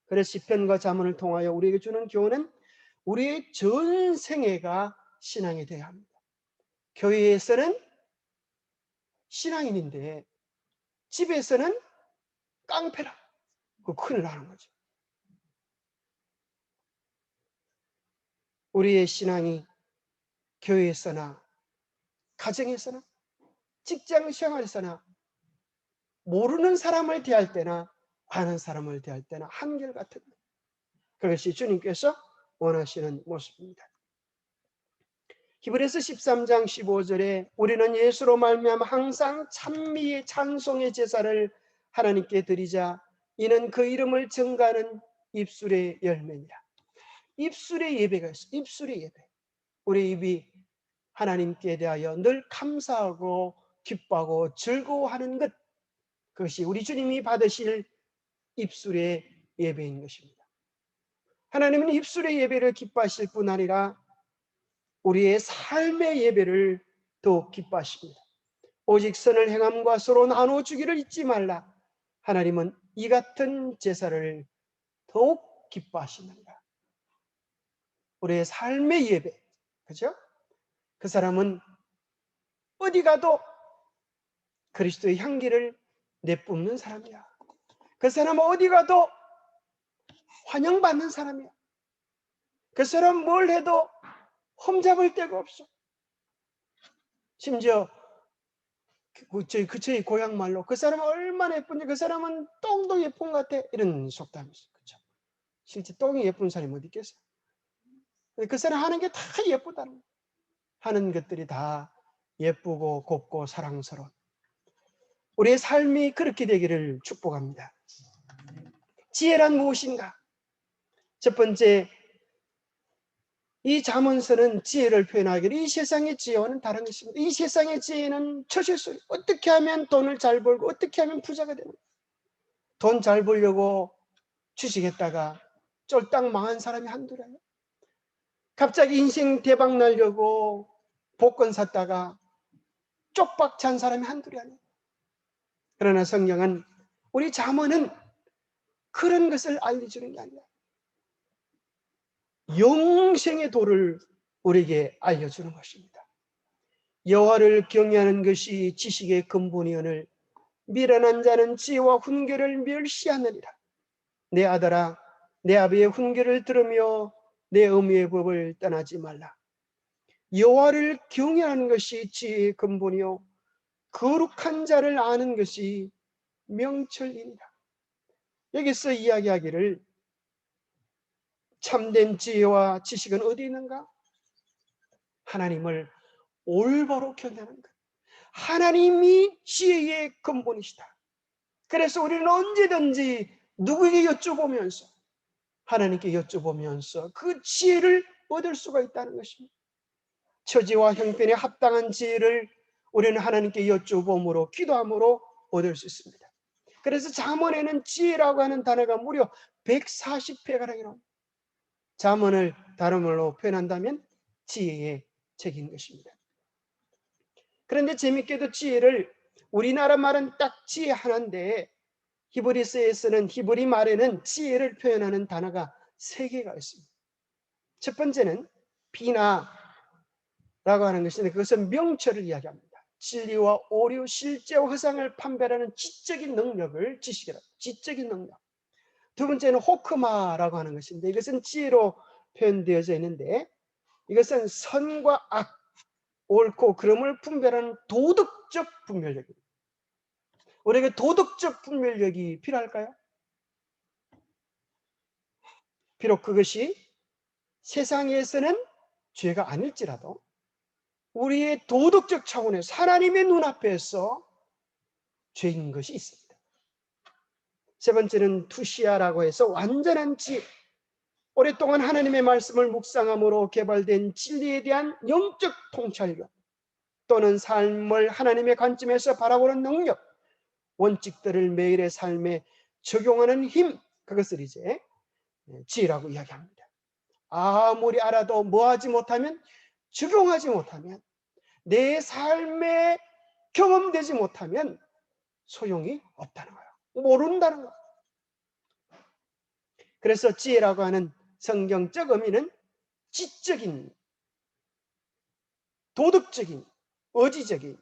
그래서 시편과 잠언을 통하여 우리에게 주는 교훈은 우리의 전 생애가 신앙이 되어야 합니다. 교회에서는 신앙인인데 집에서는 깡패라. 그 큰일 나는 거죠. 우리의 신앙이 교회에서나 가정에서나 직장 생활에서나 모르는 사람을 대할 때나 아는 사람을 대할 때나 한결같은 그것이 주님께서 원하시는 모습입니다. 히브리서 13장 15절에 우리는 예수로 말미암아 항상 찬미의 찬송의 제사를 하나님께 드리자 이는 그 이름을 증가하는 입술의 열매니라. 입술의 예배가 있어. 입술의 예배. 우리 입이 하나님께 대하여 늘 감사하고 기뻐하고 즐거워하는 것, 그것이 우리 주님이 받으실 입술의 예배인 것입니다. 하나님은 입술의 예배를 기뻐하실 뿐 아니라 우리의 삶의 예배를 더욱 기뻐하십니다. 오직 선을 행함과 서로 나눠주기를 잊지 말라. 하나님은 이 같은 제사를 더욱 기뻐하십니다. 우리의 삶의 예배. 그죠? 그 사람은 어디 가도 그리스도의 향기를 내뿜는 사람이야. 그 사람은 어디 가도 환영받는 사람이야. 그 사람 뭘 해도 험잡을 데가 없어. 심지어 저희 고향 말로 그 사람은 얼마나 예쁜지, 그 사람은 똥도 예쁜 것 같아, 이런 속담이 있어요. 그렇죠? 실제 똥이 예쁜 사람이 어디 있겠어요? 그 사람 하는 게 다 예쁘다는 거예요. 하는 것들이 다 예쁘고 곱고 사랑스러운 우리의 삶이 그렇게 되기를 축복합니다. 지혜란 무엇인가? 첫 번째, 이 잠언서는 지혜를 표현하기를 이 세상의 지혜와는 다른 것입니다. 이 세상의 지혜는 처실소리. 어떻게 하면 돈을 잘 벌고 어떻게 하면 부자가 되는, 돈 잘 벌려고 주식했다가 쫄딱 망한 사람이 한둘이 아니에요. 갑자기 인생 대박 날려고 복권 샀다가 쪽박 찬 사람이 한둘이 아니에요. 그러나 성경은, 우리 잠언은 그런 것을 알려주는 게 아니라 영생의 도를 우리에게 알려주는 것입니다. 여호와를 경외하는 것이 지식의 근본이오늘 미련한 자는 지혜와 훈계를 멸시하느니라. 내 아들아, 내 아비의 훈계를 들으며 내 어미의 법을 떠나지 말라. 여호와를 경외하는 것이 지혜의 근본이요 거룩한 자를 아는 것이 명철이니라. 여기서 이야기하기를 참된 지혜와 지식은 어디 있는가? 하나님을 올바로 경외하는 것. 하나님이 지혜의 근본이시다. 그래서 우리는 언제든지 누구에게 여쭤보면서, 하나님께 여쭤보면서 그 지혜를 얻을 수가 있다는 것입니다. 처지와 형편에 합당한 지혜를 우리는 하나님께 여쭤봄으로, 기도함으로 얻을 수 있습니다. 그래서 잠언에는 지혜라고 하는 단어가 무려 140회가량이 나옵니다. 잠언을 다른 말로 표현한다면 지혜의 책인 것입니다. 그런데 재밌게도 지혜를, 우리나라 말은 딱 지혜 하나인데 히브리서에서는, 히브리 말에는 지혜를 표현하는 단어가 3개가 있습니다. 첫 번째는 비나라고 하는 것인데 그것은 명철을 이야기합니다. 진리와 오류, 실제와 허상을 판별하는 지적인 능력을 지식이라고, 지적인 능력. 두 번째는 호크마라고 하는 것인데 이것은 지혜로 표현되어져 있는데 이것은 선과 악, 옳고 그름을 분별하는 도덕적 분별력입니다. 우리에게 도덕적 분별력이 필요할까요? 비록 그것이 세상에서는 죄가 아닐지라도 우리의 도덕적 차원에서 하나님의 눈앞에서 죄인 것이 있습니다. 세 번째는 투시아라고 해서 완전한 지혜, 오랫동안 하나님의 말씀을 묵상함으로 개발된 진리에 대한 영적 통찰력, 또는 삶을 하나님의 관점에서 바라보는 능력, 원칙들을 매일의 삶에 적용하는 힘, 그것을 이제 지혜라고 이야기합니다. 아무리 알아도 뭐하지 못하면, 적용하지 못하면, 내 삶에 경험되지 못하면 소용이 없다는 거예요. 모른다는 거예요. 그래서 지혜라고 하는 성경적 의미는 지적인, 도덕적인, 의지적인,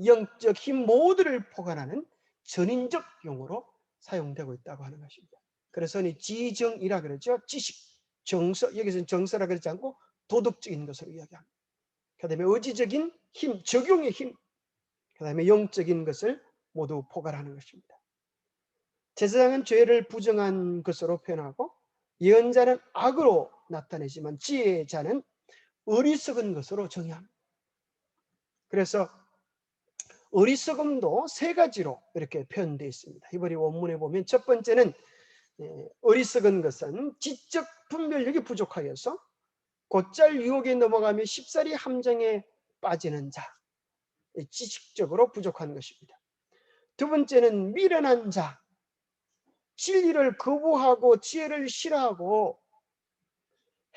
영적 힘 모두를 포괄하는 전인적 용어로 사용되고 있다고 하는 것입니다. 그래서 지정이라 그러죠. 지식, 정서, 여기서는 정서라 그러지 않고 도덕적인 것으로 이야기합니다. 그 다음에 의지적인 힘, 적용의 힘, 그 다음에 영적인 것을 모두 포괄하는 것입니다. 제사장은 죄를 부정한 것으로 표현하고 예언자는 악으로 나타내지만 지혜자는 어리석은 것으로 정의합니다. 그래서 어리석음도 3가지로 이렇게 표현되어 있습니다. 히브리 원문에 보면 첫 번째는 어리석은 것은 지적 분별력이 부족하여서 곧잘 유혹에 넘어가며 쉽사리 함정에 빠지는 자, 지식적으로 부족한 것입니다. 두 번째는 미련한 자, 진리를 거부하고 지혜를 싫어하고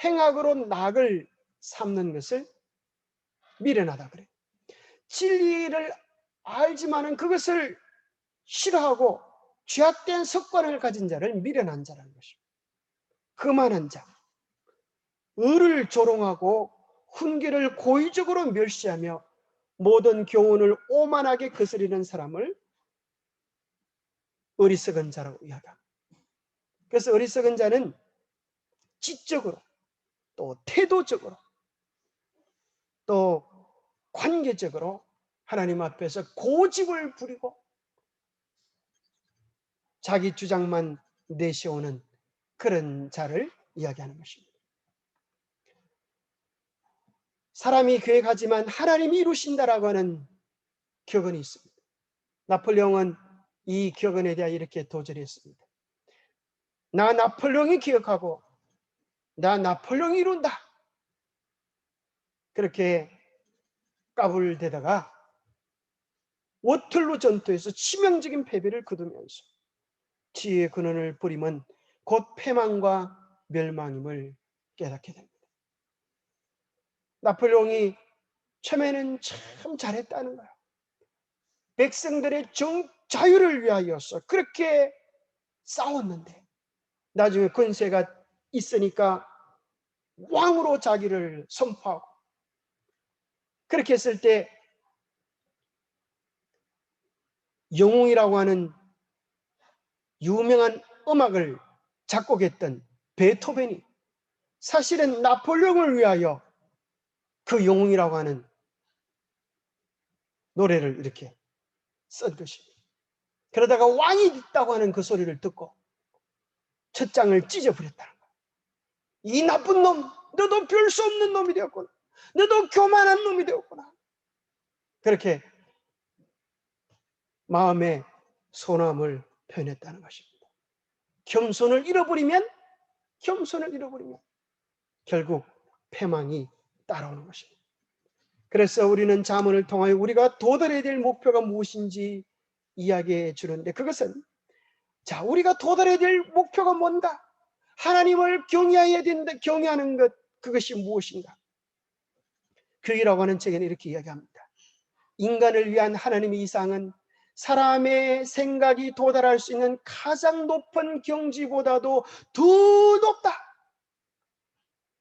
행악으로 낙을 삼는 것을 미련하다 그래요. 진리를 알지만은 그것을 싫어하고 죄악된 습관을 가진 자를 미련한 자라는 것입니다. 거만한 자. 의를 조롱하고 훈계를 고의적으로 멸시하며 모든 교훈을 오만하게 거스리는 사람을 어리석은 자라고 이야기합니다. 그래서 어리석은 자는 지적으로 또 태도적으로 또 관계적으로 하나님 앞에서 고집을 부리고 자기 주장만 내세우는 그런 자를 이야기하는 것입니다. 사람이 계획하지만 하나님이 이루신다라고 하는 격언이 있습니다. 나폴레옹은 이 격언에 대해 이렇게 도전했습니다. 나 나폴레옹이 기억하고 나 나폴레옹이 이룬다. 그렇게 까불대다가 워털루 전투에서 치명적인 패배를 거두면서 지혜의 근원을 부리면 곧 패망과 멸망임을 깨닫게 됩니다. 나폴레옹이 처음에는 참 잘했다는 거예요. 백성들의 자유를 위하여서 그렇게 싸웠는데 나중에 권세가 있으니까 왕으로 자기를 선포하고 그렇게 했을 때 영웅이라고 하는 유명한 음악을 작곡했던 베토벤이 사실은 나폴레옹을 위하여 그 영웅이라고 하는 노래를 이렇게 쓴 것입니다. 그러다가 왕이 있다고 하는 그 소리를 듣고 첫 장을 찢어버렸다는 거예요. 이 나쁜 놈, 너도 별 수 없는 놈이 되었구나. 너도 교만한 놈이 되었구나. 그렇게 마음의 소남을 표현했다는 것입니다. 겸손을 잃어버리면 결국 패망이 따라오는 것입니다. 그래서 우리는 잠언을 통하여 우리가 도달해야 될 목표가 무엇인지 이야기해 주는데 그것은 자, 우리가 도달해야 될 목표가 뭔가? 하나님을 경외해야 된다. 경외하는 것, 그것이 무엇인가? 교회라고 하는 책에는 이렇게 이야기합니다. 인간을 위한 하나님의 이상은 사람의 생각이 도달할 수 있는 가장 높은 경지보다도 더 높다.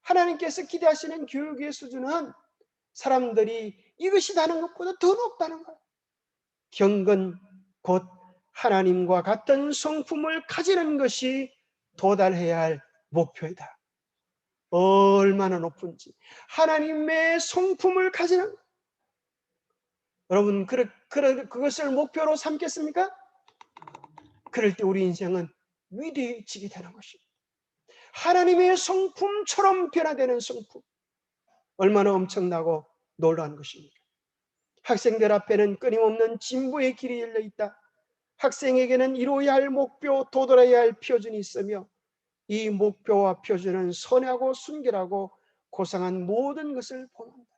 하나님께서 기대하시는 교육의 수준은 사람들이 이것이 다는 것보다 더 높다는 거예요. 경건 곧 하나님과 같은 성품을 가지는 것이 도달해야 할 목표이다. 얼마나 높은지 하나님의 성품을 가지는 여러분 그것을 목표로 삼겠습니까? 그럴 때 우리 인생은 위대해지게 되는 것입니다. 하나님의 성품처럼 변화되는 성품 얼마나 엄청나고 놀라운 것입니까? 학생들 앞에는 끊임없는 진보의 길이 열려 있다. 학생에게는 이루어야 할 목표, 도달해야 할 표준이 있으며 이 목표와 표준은 선하고 순결하고 고상한 모든 것을 포함한다.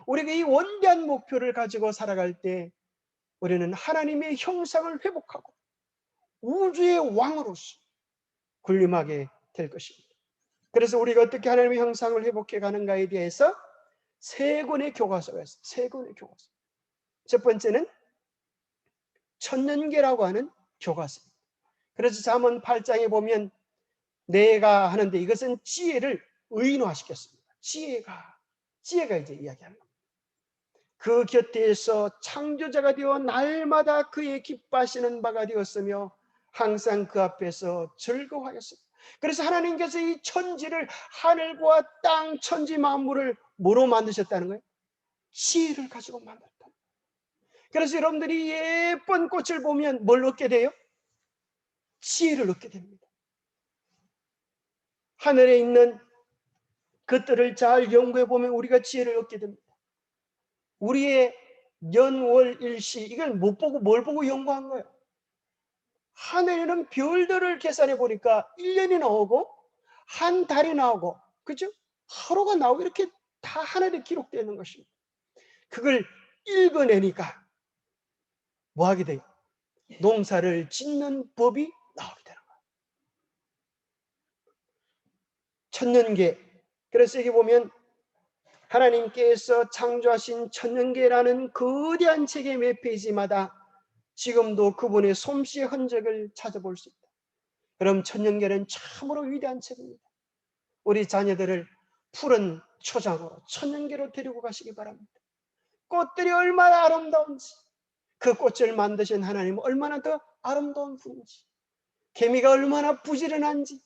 우리가 이 원대한 목표를 가지고 살아갈 때 우리는 하나님의 형상을 회복하고 우주의 왕으로서 군림하게 될 것입니다. 그래서 우리가 어떻게 하나님의 형상을 회복해 가는가에 대해서 세 권의 교과서가 있습니다. 세 권의 교과서. 첫 번째는 천년계라고 하는 교과서입니다. 그래서 잠언 8장에 보면 내가 하는데 이것은 지혜를 의인화시켰습니다. 지혜가 이제 이야기하는 겁니다. 그 곁에서 창조자가 되어 날마다 그의 기뻐하시는 바가 되었으며 항상 그 앞에서 즐거워하였습니다. 그래서 하나님께서 이 천지를 하늘과 땅 천지 만물을 뭐로 만드셨다는 거예요? 지혜를 가지고 만들었다. 그래서 여러분들이 예쁜 꽃을 보면 뭘 얻게 돼요? 지혜를 얻게 됩니다. 하늘에 있는 것들을 잘 연구해 보면 우리가 지혜를 얻게 됩니다. 우리의 연월일시 이걸 못 보고 뭘 보고 연구한 거예요? 하늘에는 별들을 계산해 보니까 1년이 나오고 한 달이 나오고 그죠? 하루가 나오고 이렇게 다 하늘에 기록되어 있는 것입니다. 그걸 읽어내니까 뭐 하게 돼요? 농사를 짓는 법이 나오게 되는 거예요. 천년계. 그래서 여기 보면 하나님께서 창조하신 천년계라는 거대한 책의 몇 페이지마다 지금도 그분의 솜씨의 흔적을 찾아볼 수 있다. 그럼 천년계는 참으로 위대한 책입니다. 우리 자녀들을 푸른 초장으로 천연계로 데리고 가시기 바랍니다. 꽃들이 얼마나 아름다운지, 그 꽃을 만드신 하나님은 얼마나 더 아름다운 분인지, 개미가 얼마나 부지런한지,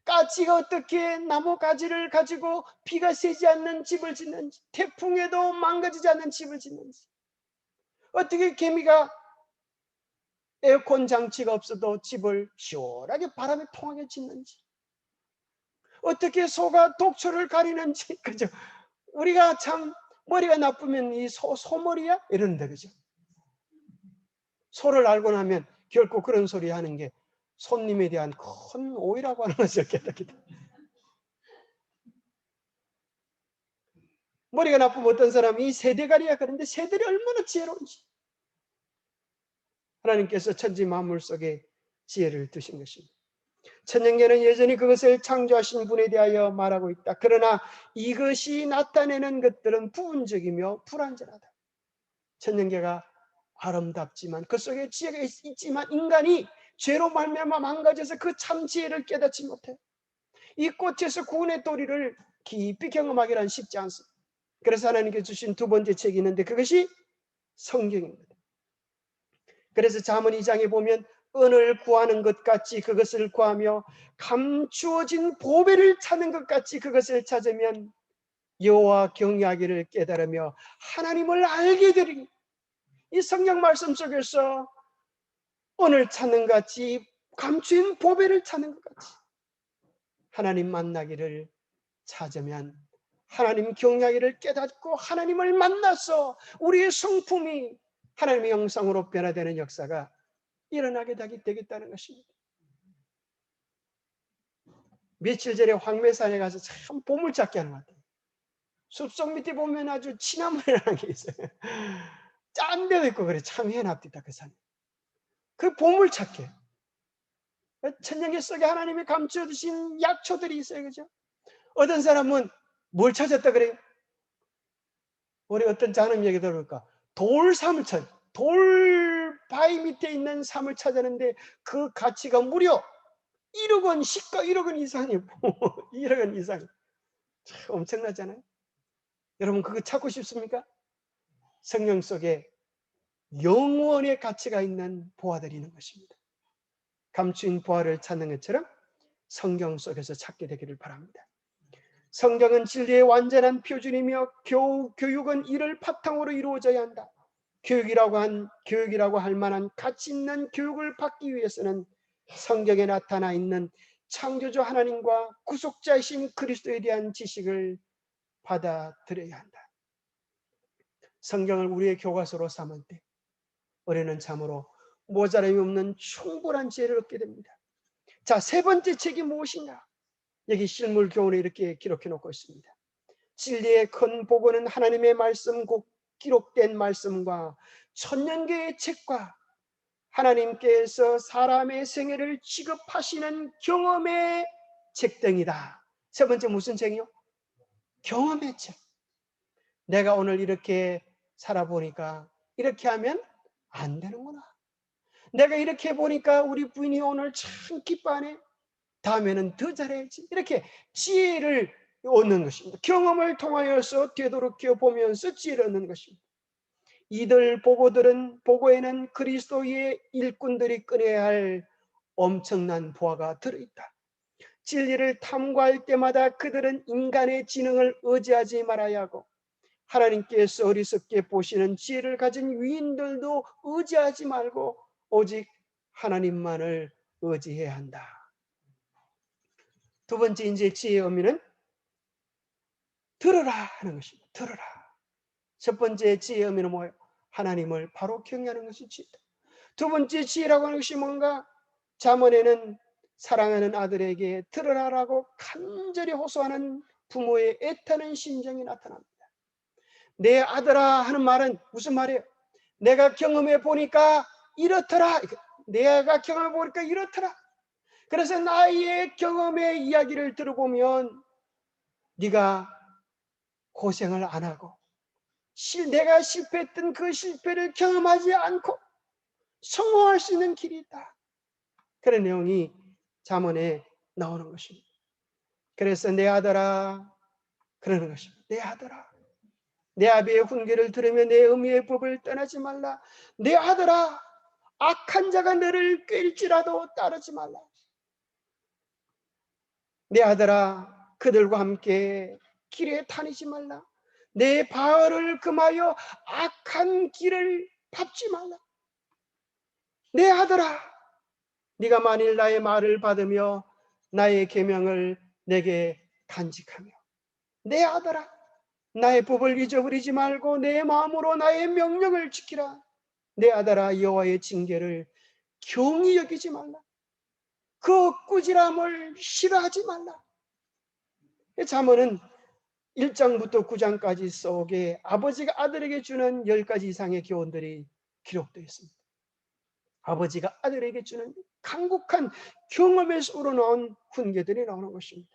까치가 어떻게 나무 가지를 가지고 비가 새지 않는 집을 짓는지, 태풍에도 망가지지 않는 집을 짓는지, 어떻게 개미가 에어컨 장치가 없어도 집을 시원하게 바람에 통하게 짓는지, 어떻게 소가 독초를 가리는지, 그죠? 우리가 참 머리가 나쁘면 이 소머리야? 이러는데, 그죠? 소를 알고 나면 결코 그런 소리 하는 게 손님에 대한 큰 오해라고 하는 것을 깨닫게 됩니다. 머리가 나쁘면 어떤 사람이 이 새대가리야 그런데 새들이 얼마나 지혜로운지 하나님께서 천지 만물 속에 지혜를 두신 것입니다. 천연계는 여전히 그것을 창조하신 분에 대하여 말하고 있다. 그러나 이것이 나타내는 것들은 부분적이며 불완전하다. 천연계가 아름답지만 그 속에 지혜가 있지만 인간이 죄로 말미암아 망가져서 그 참 지혜를 깨닫지 못해. 이 꽃에서 구원의 도리를 깊이 경험하기란 쉽지 않습니다. 그래서 하나님께 주신 두 번째 책이 있는데 그것이 성경입니다. 그래서 잠언 2장에 보면 은을 구하는 것 같이 그것을 구하며 감추어진 보배를 찾는 것 같이 그것을 찾으면 여호와 경외하기를 깨달으며 하나님을 알게 되리니, 이 성경 말씀 속에서 은을 찾는 것 같이 감추인 보배를 찾는 것 같이 하나님 만나기를 찾으면 하나님 경외하기를 깨닫고 하나님을 만나서 우리의 성품이 하나님의 형상으로 변화되는 역사가 일어나게 되겠다는 것입니다. 며칠 전에 황매산에 가서 참 보물찾기 하는 것 같아요. 숲속 밑에 보면 아주 치나물이라는 게 있어요. 짠 데도 있고 그래. 참 해납디다 그 산에. 그 보물찾기. 천년계 속에 하나님이 감춰두신 약초들이 있어요. 그죠? 어떤 사람은 뭘 찾았다 그래요? 우리 어떤 장님 얘기 들어볼까? 돌삼을 찾, 돌 바위 밑에 있는 삼을 찾았는데 그 가치가 무려 1억 원, 시가 1억 원 이상이에요. 1억 원 이상. 참 엄청나잖아요. 여러분 그거 찾고 싶습니까? 성경 속에 영원의 가치가 있는 보화들이 있는 것입니다. 감추인 보화를 찾는 것처럼 성경 속에서 찾게 되기를 바랍니다. 성경은 진리의 완전한 표준이며 교육은 이를 바탕으로 이루어져야 한다. 교육이라고 할 만한 가치 있는 교육을 받기 위해서는 성경에 나타나 있는 창조주 하나님과 구속자이신 그리스도에 대한 지식을 받아들여야 한다. 성경을 우리의 교과서로 삼을 때 우리는 참으로 모자람이 없는 충분한 지혜를 얻게 됩니다. 자, 세 번째 책이 무엇인가? 여기 실물 교훈에 이렇게 기록해 놓고 있습니다. 진리의 큰 복음은 하나님의 말씀, 곧 기록된 말씀과 천년계의 책과 하나님께서 사람의 생애를 취급하시는 경험의 책 등이다. 세 번째 무슨 책이요? 경험의 책. 내가 오늘 이렇게 살아보니까 이렇게 하면 안 되는구나. 내가 이렇게 보니까 우리 부인이 오늘 참 기뻐하네. 다음에는 더 잘해야지. 이렇게 지혜를 얻는 것입니다. 경험을 통하여서 되돌이켜 보면서 지혜를 얻는 것입니다. 이들 보고에는 그리스도의 일꾼들이 꺼내야 할 엄청난 보화가 들어있다. 진리를 탐구할 때마다 그들은 인간의 지능을 의지하지 말아야 하고 하나님께서 어리석게 보시는 지혜를 가진 위인들도 의지하지 말고 오직 하나님만을 의지해야 한다. 두 번째 이제 지혜의 의미는 들으라 하는 것입니다. 들으라. 첫 번째 지혜의 의미는 뭐예요? 하나님을 바로 경외하는 것이 지혜다. 두 번째 지혜라고 하는 것이 뭔가? 잠언에는 사랑하는 아들에게 들으라라고 간절히 호소하는 부모의 애타는 심정이 나타납니다. 내 아들아 하는 말은 무슨 말이에요? 내가 경험해 보니까 이렇더라. 내가 경험해 보니까 이렇더라. 그래서 나의 경험의 이야기를 들어보면 네가 고생을 안 하고 내가 실패했던 그 실패를 경험하지 않고 성공할 수 있는 길이 있다. 그런 내용이 잠언에 나오는 것입니다. 그래서 내 아들아 그러는 것입니다. 내 아들아, 내 아비의 훈계를 들으며 내 어미의 법을 떠나지 말라. 내 아들아, 악한 자가 너를 꿰일지라도 따르지 말라. 내 아들아, 그들과 함께 길에 다니지 말라. 내 바알을 금하여 악한 길을 밟지 말라. 내 아들아, 네가 만일 나의 말을 받으며 나의 계명을 내게 간직하며, 내 아들아, 나의 법을 잊어버리지 말고 내 마음으로 나의 명령을 지키라. 내 아들아, 여호와의 징계를 경히 여기지 말라. 그 꾸지람을 싫어하지 말라. 잠언은 1장부터 9장까지 속에 아버지가 아들에게 주는 10가지 이상의 교훈들이 기록되어 있습니다. 아버지가 아들에게 주는 강국한 경험에서 우러나온 훈계들이 나오는 것입니다.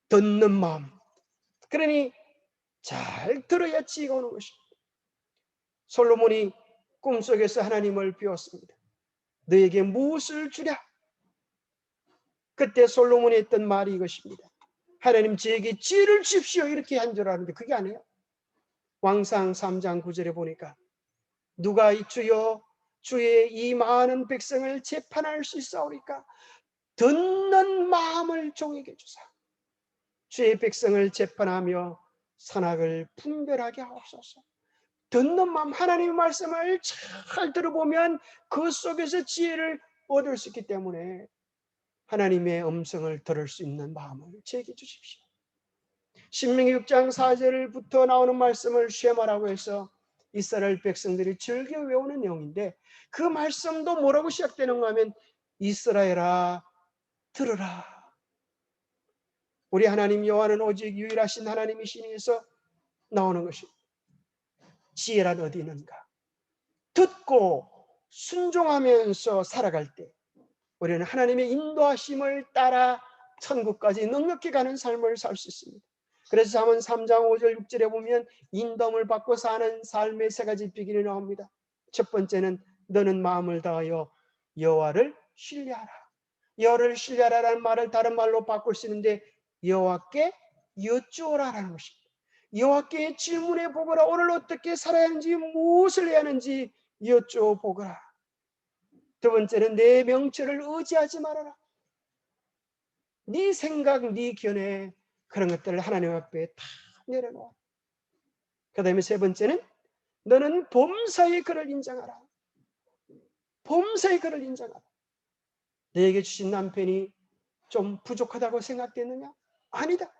듣는 마음, 그러니 잘 들어야 지혜가 오는 것입니다. 솔로몬이 꿈속에서 하나님을 비웠습니다. 너에게 무엇을 주랴? 그때 솔로몬이 했던 말이 이것입니다. 하나님, 저에게 지혜를 주십시오, 이렇게 한 줄 아는데 그게 아니에요. 왕상 3장 9절에 보니까 누가 주여 주의 이 많은 백성을 재판할 수 있사오리까? 듣는 마음을 종에게 주사 주의 백성을 재판하며 선악을 분별하게 하옵소서. 듣는 마음, 하나님의 말씀을 잘 들어보면 그 속에서 지혜를 얻을 수 있기 때문에 하나님의 음성을 들을 수 있는 마음을 제게 주십시오. 신명기 6장 4절부터 나오는 말씀을 쉐마라고 해서 이스라엘 백성들이 즐겨 외우는 내용인데, 그 말씀도 뭐라고 시작되는가 하면 이스라엘아 들으라. 우리 하나님 여호와는 오직 유일하신 하나님이시니에서 나오는 것입니다. 지혜란 어디 있는가? 듣고 순종하면서 살아갈 때 우리는 하나님의 인도하심을 따라 천국까지 넉넉히 가는 삶을 살 수 있습니다. 그래서 잠언 3장 5절 6절에 보면 인도함을 받고 사는 삶의 3가지 비결이 나옵니다. 첫 번째는 너는 마음을 다하여 여호와를 신뢰하라. 여호와를 신뢰하라는 말을 다른 말로 바꿀 수 있는데 여호와께 여쭈어라라는 것입니다. 여호와께 질문해 보거라. 오늘 어떻게 살아야 하는지, 무엇을 해야 하는지 여쭈어보거라. 두 번째는 내 명철을 의지하지 말아라. 네 생각, 네 견해, 그런 것들을 하나님 앞에 다 내려놓아. 그 다음에 세 번째는 너는 범사의 그를 인정하라. 범사의 그를 인정하라. 너에게 주신 남편이 좀 부족하다고 생각됐느냐? 아니다.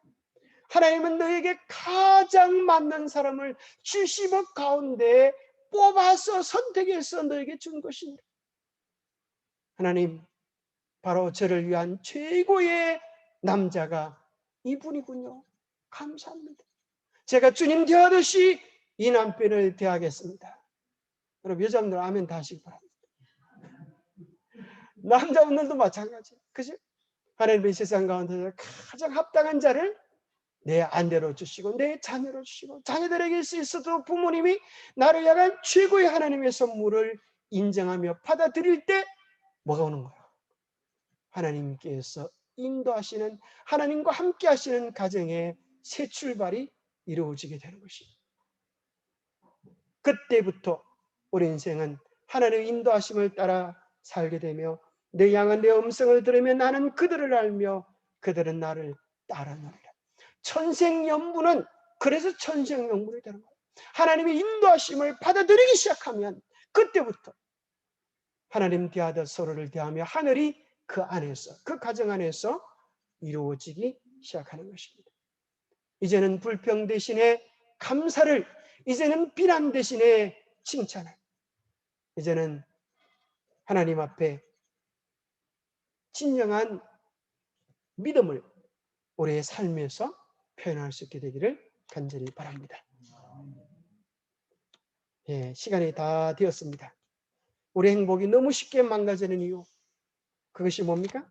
하나님은 너에게 가장 맞는 사람을 70억 가운데 뽑아서 선택해서 너에게 준 것입니다. 하나님, 바로 저를 위한 최고의 남자가 이분이군요. 감사합니다. 제가 주님 대하듯이 이 남편을 대하겠습니다. 여러분, 여자분들 아멘 다 하시기 바랍니다. 남자분들도 마찬가지예요. 그죠? 하나님의 세상 가운데 가장 합당한 자를 내 아내로 주시고 내 자녀로 주시고, 자녀들에게 있어도 부모님이 나를 향한 최고의 하나님의 선물을 인정하며 받아들일 때 뭐가 오는 거예요? 하나님께서 인도하시는, 하나님과 함께 하시는 가정의 새 출발이 이루어지게 되는 것입니다. 그때부터 우리 인생은 하나님의 인도하심을 따라 살게 되며, 내 향한 내 음성을 들으면 나는 그들을 알며 그들은 나를 따르느니라. 천생연분은 그래서 천생연분이 되는 거예요. 하나님의 인도하심을 받아들이기 시작하면 그때부터 하나님 대하듯 서로를 대하며 하늘이 그 안에서, 그 가정 안에서 이루어지기 시작하는 것입니다. 이제는 불평 대신에 감사를, 이제는 비난 대신에 칭찬을, 이제는 하나님 앞에 진정한 믿음을 우리의 삶에서 표현할 수 있게 되기를 간절히 바랍니다. 예, 시간이 다 되었습니다. 우리 행복이 너무 쉽게 망가지는 이유, 그것이 뭡니까?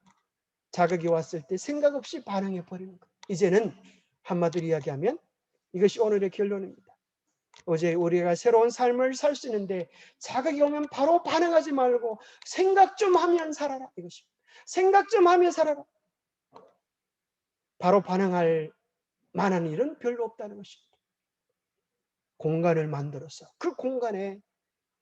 자극이 왔을 때 생각 없이 반응해 버리는 것. 이제는 한마디로 이야기하면 이것이 오늘의 결론입니다. 어제 우리가 새로운 삶을 살 수 있는데 자극이 오면 바로 반응하지 말고 생각 좀 하면 살아라, 이것입니다. 생각 좀 하며 살아라. 바로 반응할 만한 일은 별로 없다는 것입니다. 공간을 만들어서 그 공간에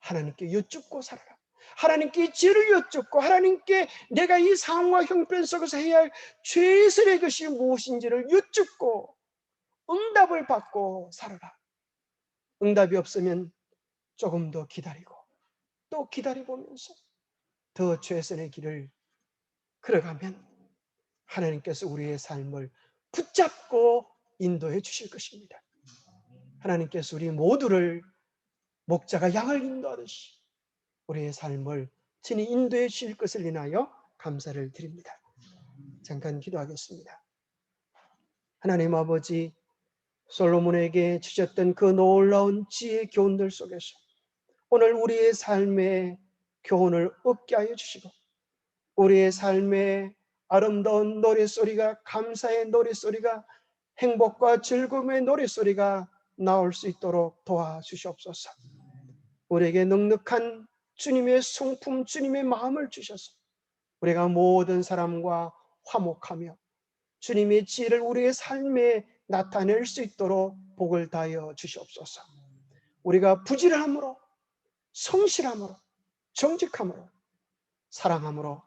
하나님께 여쭙고 살아라. 하나님께 죄를 여쭙고 하나님께 내가 이 상황과 형편 속에서 해야 할 최선의 것이 무엇인지를 여쭙고 응답을 받고 살아라. 응답이 없으면 조금 더 기다리고 또 기다려보면서 더 최선의 길을 걸어가면 하나님께서 우리의 삶을 붙잡고 인도해 주실 것입니다. 하나님께서 우리 모두를 목자가 양을 인도하듯이 우리의 삶을 친히 인도해 주실 것을 인하여 감사를 드립니다. 잠깐 기도하겠습니다. 하나님 아버지, 솔로몬에게 주셨던 그 놀라운 지혜의 교훈들 속에서 오늘 우리의 삶에 교훈을 얻게 하여 주시고 우리의 삶에 아름다운 노랫소리가, 감사의 노랫소리가, 행복과 즐거움의 노랫소리가 나올 수 있도록 도와주시옵소서. 우리에게 넉넉한 주님의 성품, 주님의 마음을 주셔서 우리가 모든 사람과 화목하며 주님의 지혜를 우리의 삶에 나타낼 수 있도록 복을 다하여 주시옵소서. 우리가 부지런함으로, 성실함으로, 정직함으로, 사랑함으로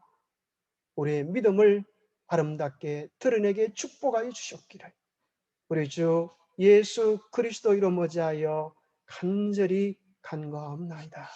우리의 믿음을 아름답게 드러내게 축복하여 주셨기를 우리 주 예수 그리스도 이름으로 하여 간절히 간구하옵나이다.